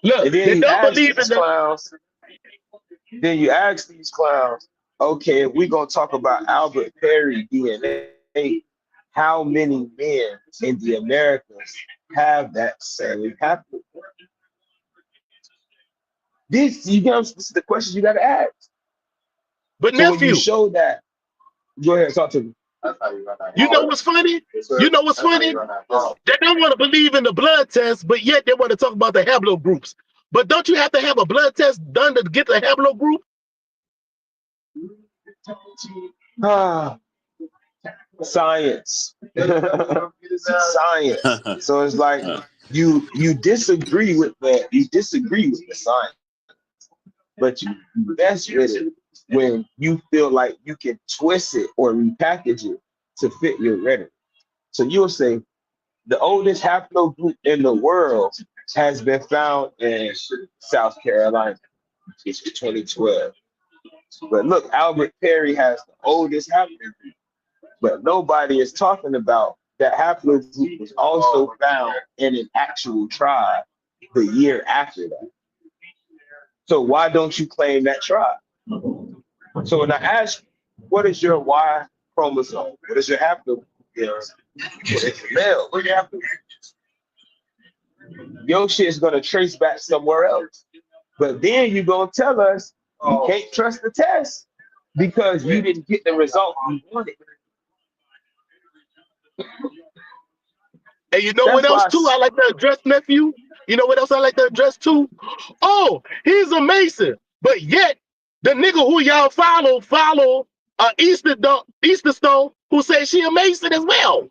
Look, And then they you don't ask believe these in clowns. Then you ask these clowns, okay, if we're gonna talk about Albert Perry DNA, how many men in the Americas have that same happen? This, you know, this is the questions you gotta ask. But So when you nephew, show that, go ahead, talk to me. you know what's funny? You know what's funny? They don't want to believe in the blood test, but yet they want to talk about the haplogroups. But don't you have to have a blood test done to get the haplogroup? Science. Science. So it's like you disagree with the science, but you mess with it when you feel like you can twist it or repackage it to fit your rhetoric. So you'll say the oldest haplogroup in the world has been found in South Carolina. It's 2012. But look, Albert Perry has the oldest haplogroup. But nobody is talking about that haplogroup was also found in an actual tribe the year after that. So why don't you claim that tribe? So when I ask you, what is your Y chromosome? What is your haplogroup? It's male. What do you have to? Your shit is gonna trace back somewhere else. But then you gonna tell us you can't trust the test because you didn't get the result you wanted. And you know what else too I like to address, nephew? You know what else I like to address too? Oh, he's a Mason, but yet the nigga who y'all follow Easter Stone, who says she a Mason as well,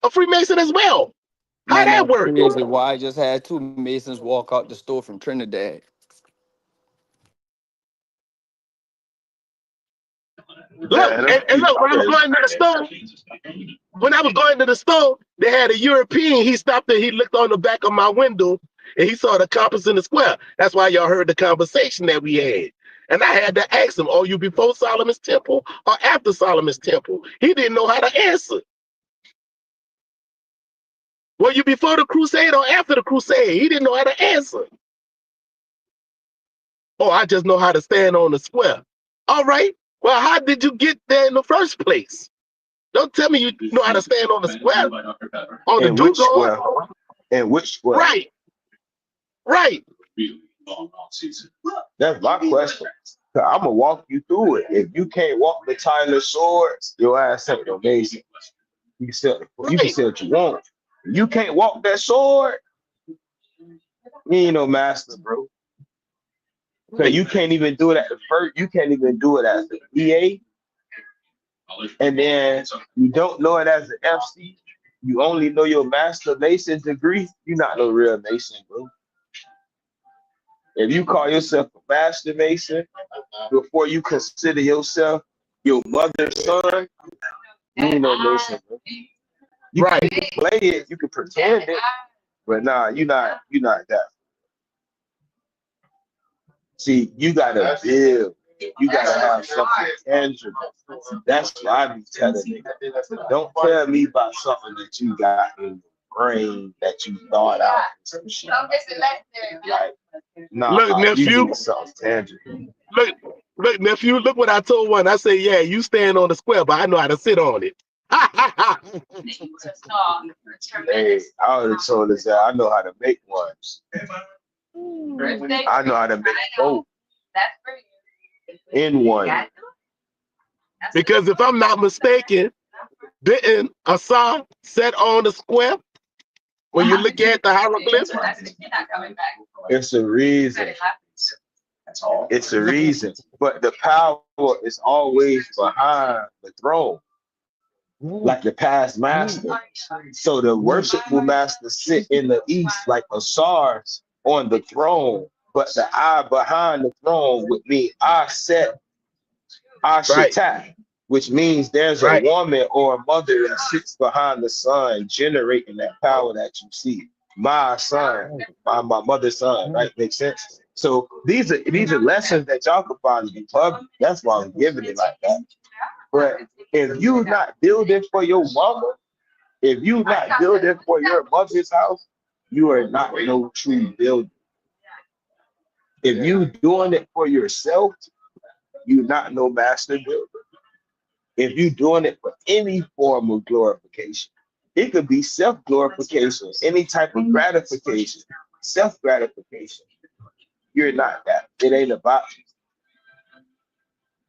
a Freemason as well. How Man, that that's work? crazy. Why I just had 2 Masons walk out the store from Trinidad. Look, and look, when I was going to the store, they had a European. He stopped and he looked on the back of my window and he saw the compass in the square. That's why y'all heard the conversation that we had. And I had to ask him, are you before Solomon's temple or after Solomon's temple? He didn't know how to answer. Were you before the crusade or after the crusade? He didn't know how to answer. Oh, I just know how to stand on the square. All right. Well, how did you get there in the first place? Don't tell me you know how to stand on the square. On the which square? And which square? Right. Right. That's my question. I'm gonna walk you through it. If you can't walk the Tyler sword, your ass ain't no Mason. You can say what you want. If you can't walk that sword, you ain't no master, bro. So you can't even do it at the first. You can't even do it as the EA, and then you don't know it as an FC. You only know your master Mason degree. You're not no real Mason, bro. If you call yourself a master Mason before you consider yourself your mother's son, you ain't no Mason, bro. You can play it, you can pretend it, but nah, you're not that. See, you gotta build. you gotta have something tangible. That's what I be telling niggas. Don't tell me about something that you got in your brain that you thought out. Some shit. Like, nah, Look, you nephew. need something tangible. Look, nephew. Look what I told one. I say, yeah, you stand on the square, but I know how to sit on it. Hey, I would have told us that I know how to make ones. I know how to make both in one. Because if I'm not mistaken, didn't Asa set on the square when you look at the hieroglyphs? It's a reason. It's a reason. But the power is always behind the throne, like the past master. So the worshipful master sit in the east like Asar's on the throne, but the eye behind the throne would mean I set Ashetat, which means there's a woman or a mother that sits behind the sun, generating that power that you see. My son, my mother's son, right? Makes sense. So these are lessons that y'all can find in the public. That's why I'm giving it like that. But if you not building for your mama, if you not building for your mother's house, you are not no true builder. If you doing it for yourself, you're not no master builder. If you're doing it for any form of glorification, it could be self-glorification, any type of gratification, self-gratification. You're not that. It ain't about you.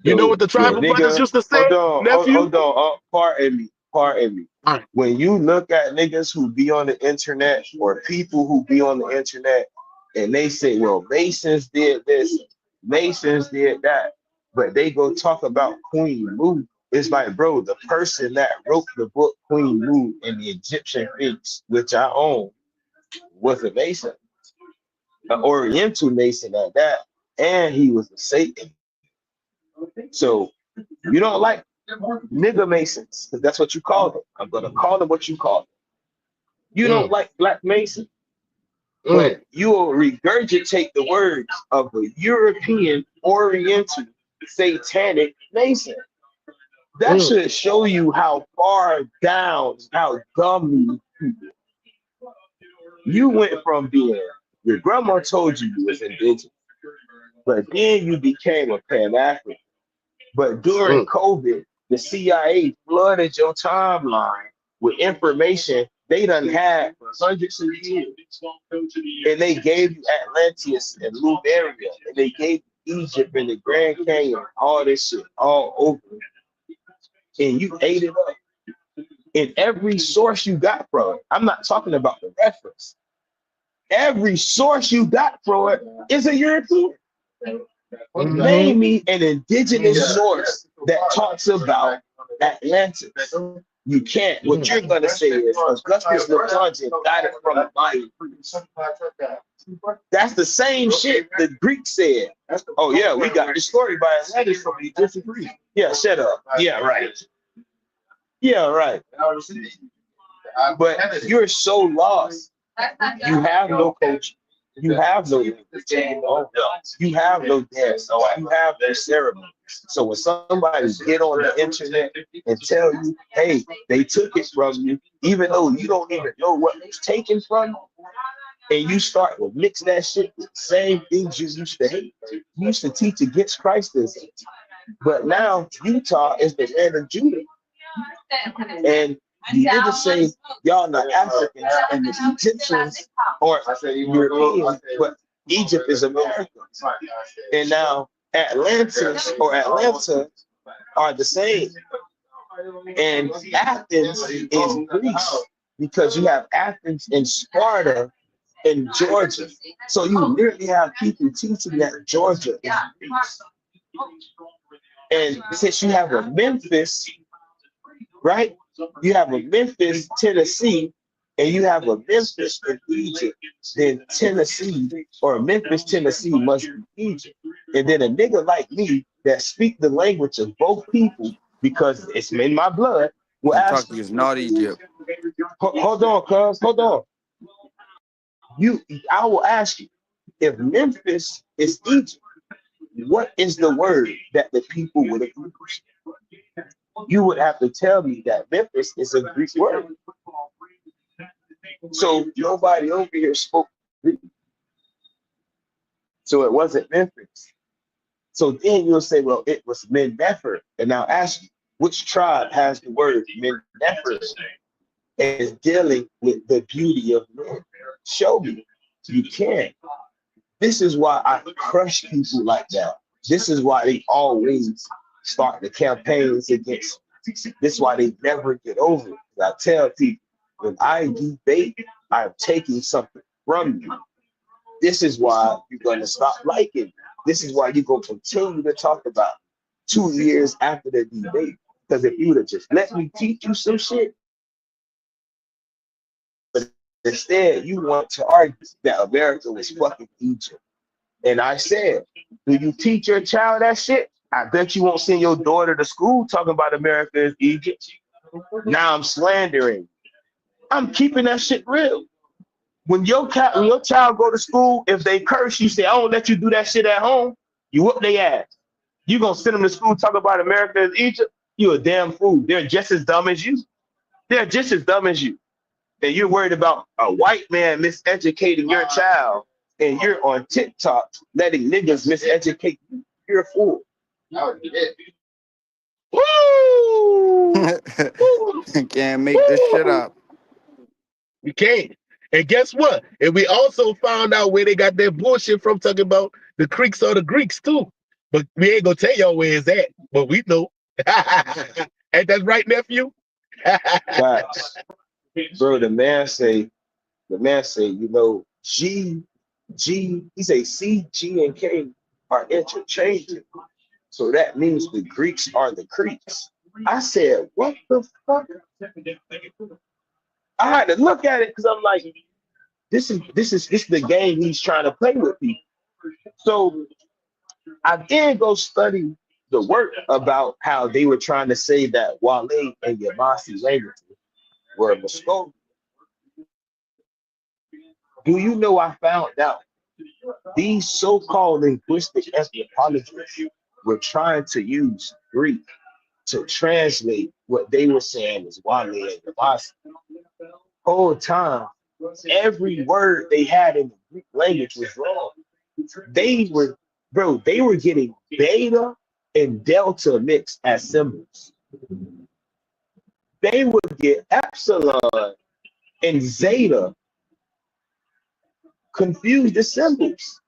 You know what the tribal brothers used to say, nephew? Hold on. Pardon me. Right. When you look at niggas who be on the internet or people who be on the internet and they say, well, Masons did this, Masons did that, but they go talk about Queen Mu. It's like, bro, the person that wrote the book Queen Mu and the Egyptian Sphinx, which I own, was a Mason, an Oriental Mason at that, and he was a Satan. So you don't like nigga Masons, because that's what you call them. I'm gonna call them what you call them. You don't like Black Mason, but you will regurgitate the words of a European Oriental satanic Mason. That should show you how far down, how dumb you people. You went from being, your grandma told you you was indigenous, but then you became a Pan-African. But during COVID, the CIA flooded your timeline with information they done had for hundreds of years. And they gave you Atlantis and Louveria, and they gave you Egypt and the Grand Canyon, all this shit, all over. And you ate it up. In every source you got from it, I'm not talking about the reference. Every source you got from it is a European. Name me an indigenous source that talks about Atlantis. You can't. What you're gonna say is Augustus Neptunian got it from the Bible. That's the same shit the Greeks said. Oh yeah, we got the story by Atlantis from the Egyptian Greek. Yeah, shut up. Yeah, right. Yeah, right. But you're so lost. You have no culture. You have no language. You have no dance. You have no ceremony. So when somebody get on the internet and tell you, hey, they took it from you, even though you don't even know what was taken from you, and you start to mix that shit with the same things you used to hate. You used to teach against Christism. But now Utah is the land of Judah. And you didn't say y'all not Africans and the Egyptians or Europeans, but Egypt is America. And now Atlantis or Atlanta are the same. And Athens is Greece because you have Athens and Sparta in Georgia. So you literally have people teaching that Georgia is Greece. And since you have a Memphis, right? You have a Memphis, Tennessee, and you have a Memphis in Egypt, then Tennessee or Memphis, Tennessee must be Egypt. And then a nigga like me that speak the language of both people because it's in my blood will ask you, it's not Egypt. Hold on, cuz, hold on. I will ask you, if Memphis is Egypt, what is the word that the people would have used? You would have to tell me that Memphis is a Greek word. So nobody over here spoke Greek. So it wasn't Memphis. So then you'll say, well, it was Men-Nefer. And now ask you, which tribe has the word Men-Nefer and is dealing with the beauty of men? Show me. You can't. This is why I crush people like that. This is why they always start the campaigns against. This is why they never get over it. I tell people, when I debate, I'm taking something from you. This is why you're going to stop liking me. This is why you're going to continue to talk about 2 years after the debate. Because if you would have just let me teach you some shit, but instead you want to argue that America was fucking Egypt. And I said, do you teach your child that shit? I bet you won't send your daughter to school talking about America is Egypt. Now I'm slandering. I'm keeping that shit real. When your child go to school, if they curse, you say, I don't let you do that shit at home. You whoop their ass. You gonna send them to school talking about America as Egypt? You a damn fool. They're just as dumb as you. They're just as dumb as you. And you're worried about a white man miseducating your child, and you're on TikTok letting niggas miseducate you. You're a fool. Woo! Woo! Can't make this shit up. You can't. And guess what? And we also found out where they got their bullshit from, talking about the Creeks or the Greeks too. But we ain't gonna tell y'all where it's at, but we know. Ain't that right, nephew? Facts. Bro, the man say, you know, G, he say C, G, and K are interchangeable. So that means the Greeks are the Creeks. I said, what the fuck? I had to look at it because I'm like, this is the game he's trying to play with people. So I did go study the work about how they were trying to say that Wale and Yamasi languages were Muscogee. Do you know I found out these so-called linguistic anthropologists were trying to use Greek to translate what they were saying as Wale and Yamasi. Whole time, every word they had in the Greek language was wrong. They were getting beta and delta mixed as symbols. They would get epsilon and zeta confused as symbols.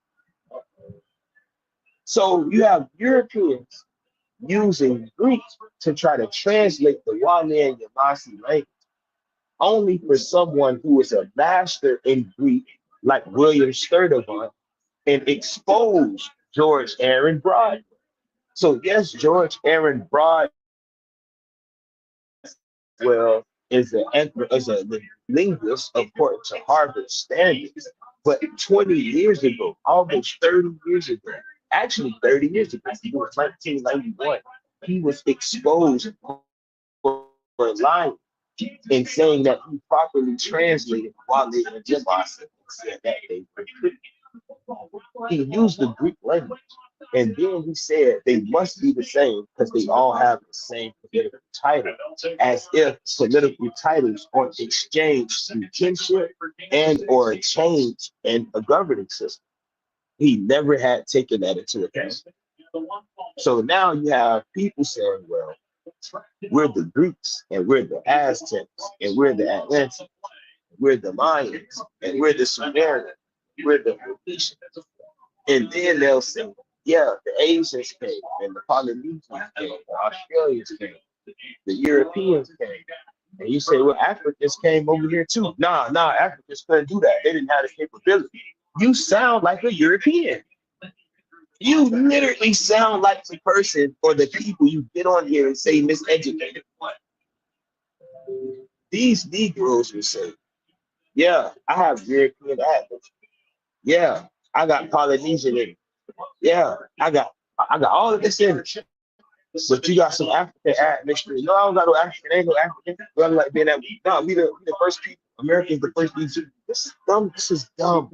So you have Europeans using Greek to try to translate the Wale and Yamasi language, only for someone who is a master in Greek, like William Sturtevant, and expose George Aaron Broad. So yes, George Aaron Broad, well, is a linguist according to Harvard standards. But 20 years ago, almost 30 years ago, actually 30 years ago, it was 1991, he was exposed for lying in saying that he properly translated Wale and Yamasi and said that they were Greek. He used the Greek language, and then he said they must be the same because they all have the same political title, as if political titles are exchanged through kinship and or a change in a governing system. He never had taken that into account. So now you have people saying, well, we're the Greeks, and we're the Aztecs, and we're the Atlanteans, we're the Mayans, and we're the Sumerians, we're the Phoenicians. And then they'll say, yeah, the Asians came, and the Polynesians came, the Australians came, the Europeans came. And you say, well, Africans came over here too. Nah, Africans couldn't do that. They didn't have the capability. You sound like a European. You literally sound like the person or the people you get on here and say miseducated. These Negroes will say, yeah, I have European admixture. Yeah, I got Polynesian in it. Yeah, I got all of this in it. But you got some African admixture. No, I don't got no African. Ain't no African. I like being that. No, we the first people. Americans the first people. This is dumb. This is dumb.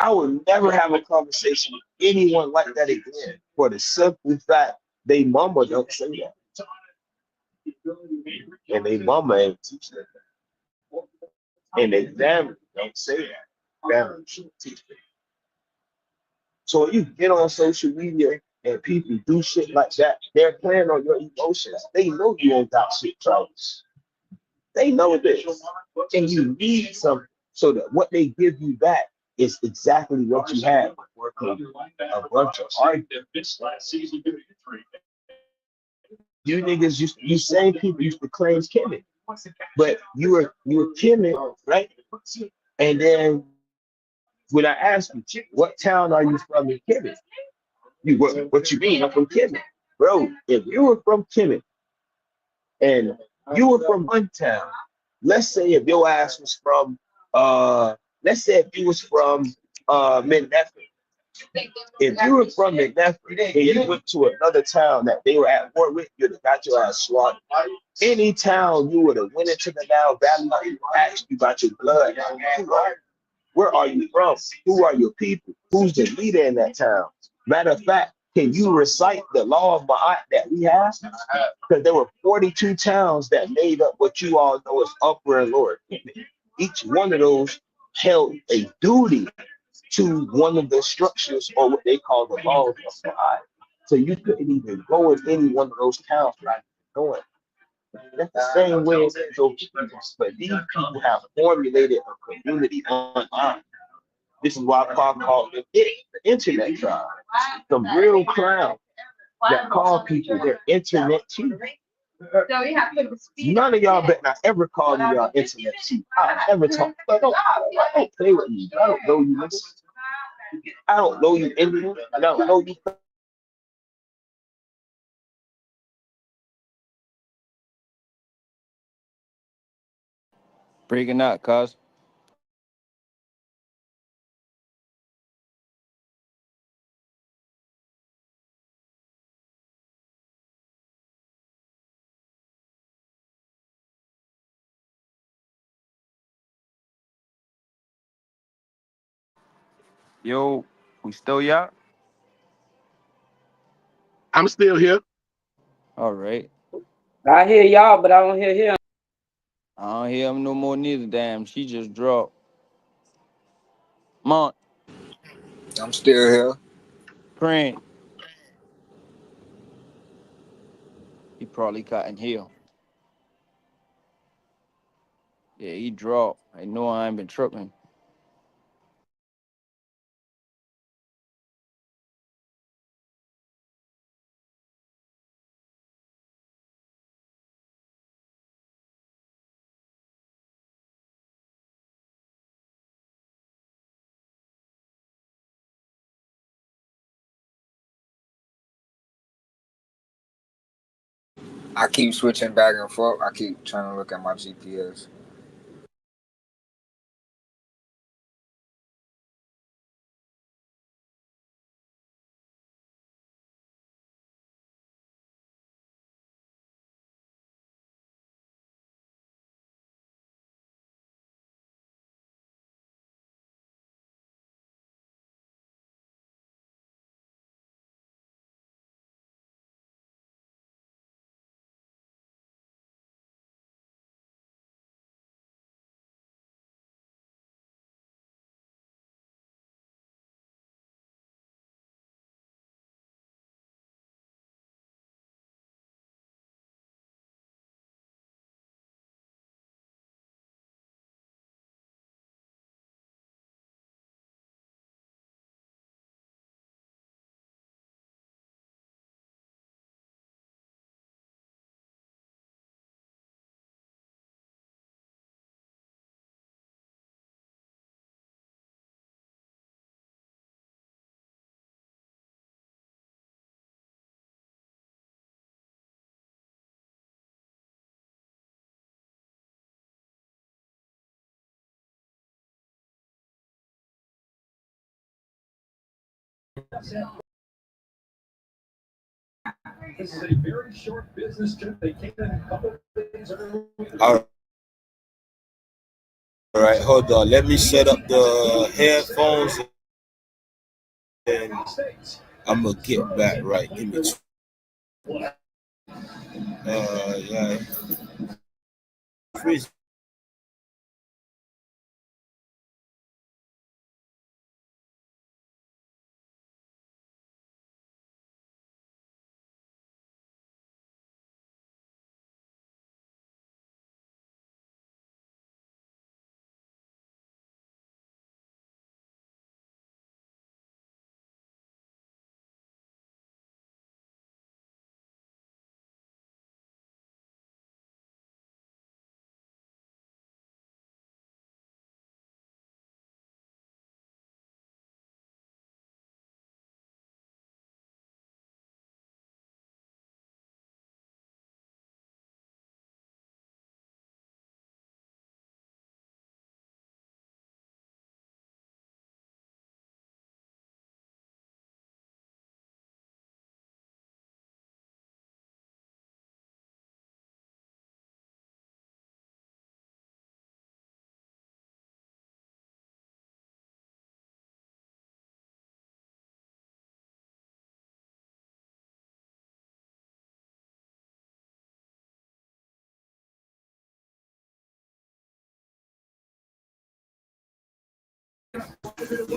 I would never have a conversation with anyone like that again for the simple fact they mama don't say that. And they mama ain't teach them that. And they family don't say that. Family should teach them. So when you get on social media and people do shit like that, they're playing on your emotions. They know you ain't got shit troubles. They know this. And you need something so that what they give you back is exactly what you had before a bunch of arguments. You niggas you same people used to claim Kemet, but you were Kemet, right? And then when I asked you, what town are you from in Kemet? What you mean? I'm from Kemet. Bro, if you were from Kemet and you were from one town, let's say if your ass was from let's say if you was from McNeffy. If you were from McNeffy and you went to another town that they were at war with, you'd have got your ass slaughtered. Any town you would have went into the Nile Valley, asked you about your blood. Where are you from? Who are your people? Who's the leader in that town? Matter of fact, can you recite the law of Ma'at that we have? Because there were 42 towns that made up what you all know as Upper and Lower. Each one of those held a duty to one of the structures or what they call the laws of Ma'at. So you couldn't even go in any one of those towns without going. That's the same way it is over here. But these people have formulated a community online. This is why Paul called them the internet tribe. Some real clowns that call people their internet chief. None of y'all better not ever call me y'all internet chief. I'll never talk. Don't play with me. I don't know you, niggas. I don't know you, Indian. I don't know you. Breaking up, cuz. Yo, we still y'all? I'm still here. All right. I hear y'all, but I don't hear him. I don't hear him no more neither. Damn, she just dropped. Mont, I'm still here. Crane. He probably cutting here. Yeah, he dropped. I know I ain't been tripping. I keep switching back and forth. I keep trying to look at my GPS. All right, hold on. Let me set up the headphones and I'm gonna get back right. Give me yeah. Freeze.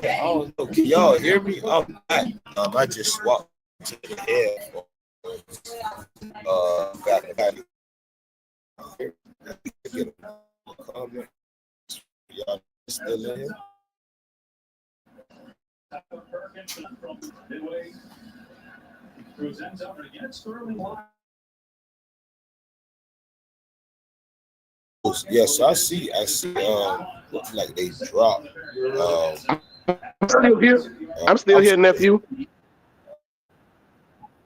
Oh, no. Can y'all hear me? I'm back. I just swapped to the head. Back. Get a comment. Y'all still in here? Yes, I see. Looks like they dropped. I'm still here. I'm still here, nephew.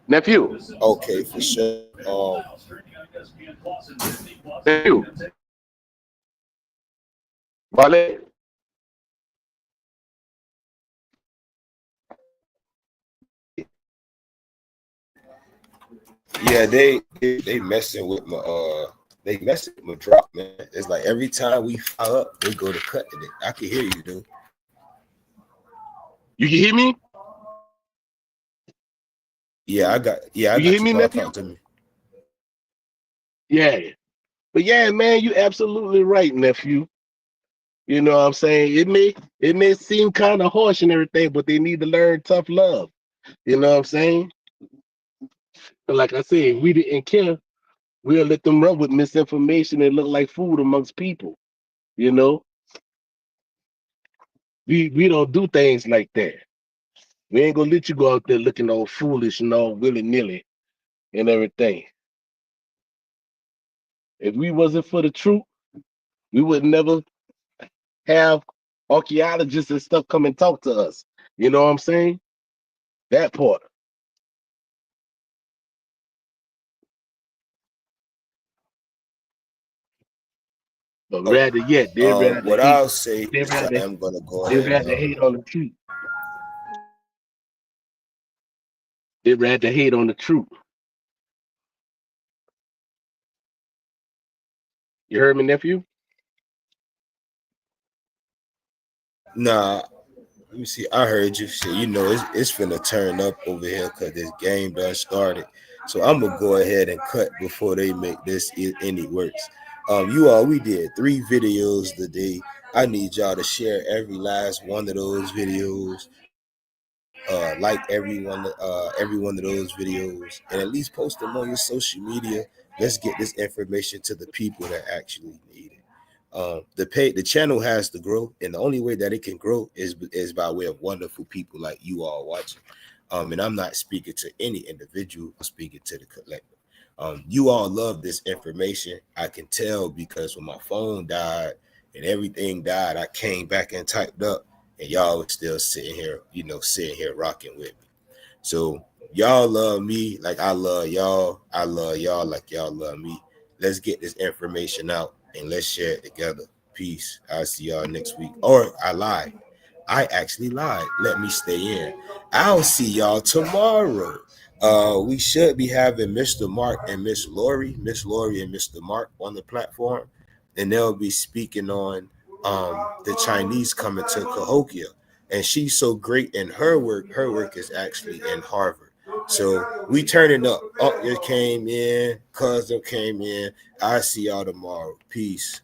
Nephew. Okay, for sure. Nephew. Vale. Yeah, they messing with my drop, man. It's like every time we fire up, they go to cutting it. I can hear you, dude. You can hear me? Yeah, I got You you. hear me, nephew? Talk to me. Yeah. But yeah, man, you absolutely right, nephew. You know what I'm saying? It may seem kind of harsh and everything, but they need to learn tough love. You know what I'm saying? But like I said, if we didn't care, we'll let them run with misinformation and look like food amongst people. You know? We don't do things like that. We ain't gonna let you go out there looking all foolish and all willy-nilly and everything. If we wasn't for the truth, we would never have archaeologists and stuff come and talk to us. You know what I'm saying? That part. But rather yet, they rather What hate. I'll say They is I rather am gonna go they ahead. rather hate on the truth. They rather hate on the truth. You heard me, nephew? Nah, let me see. I heard you say, it's finna turn up over here because this game done started. So I'm gonna go ahead and cut before they make this any worse. We did 3 videos today. I need y'all to share every last one of those videos. Like every one of those videos, and at least post them on your social media. Let's get this information to the people that actually need it. The channel has to grow, and the only way that it can grow is by way of wonderful people like you all watching. And I'm not speaking to any individual, I'm speaking to the collective. You all love this information. I can tell because when my phone died and everything died, I came back and typed up, and y'all was still sitting here rocking with me. So y'all love me like I love y'all. I love y'all like y'all love me. Let's get this information out and let's share it together. Peace. I'll see y'all next week. Or I lied. I actually lied. Let me stay in. I'll see y'all tomorrow. We should be having Mr. Mark and Miss Lori and Mr. Mark on the platform, and they'll be speaking on the Chinese coming to Cahokia. and she's so great in her work. Her work is actually in Harvard. So we turning up. Up just came in, cousin came in. I see y'all tomorrow. Peace.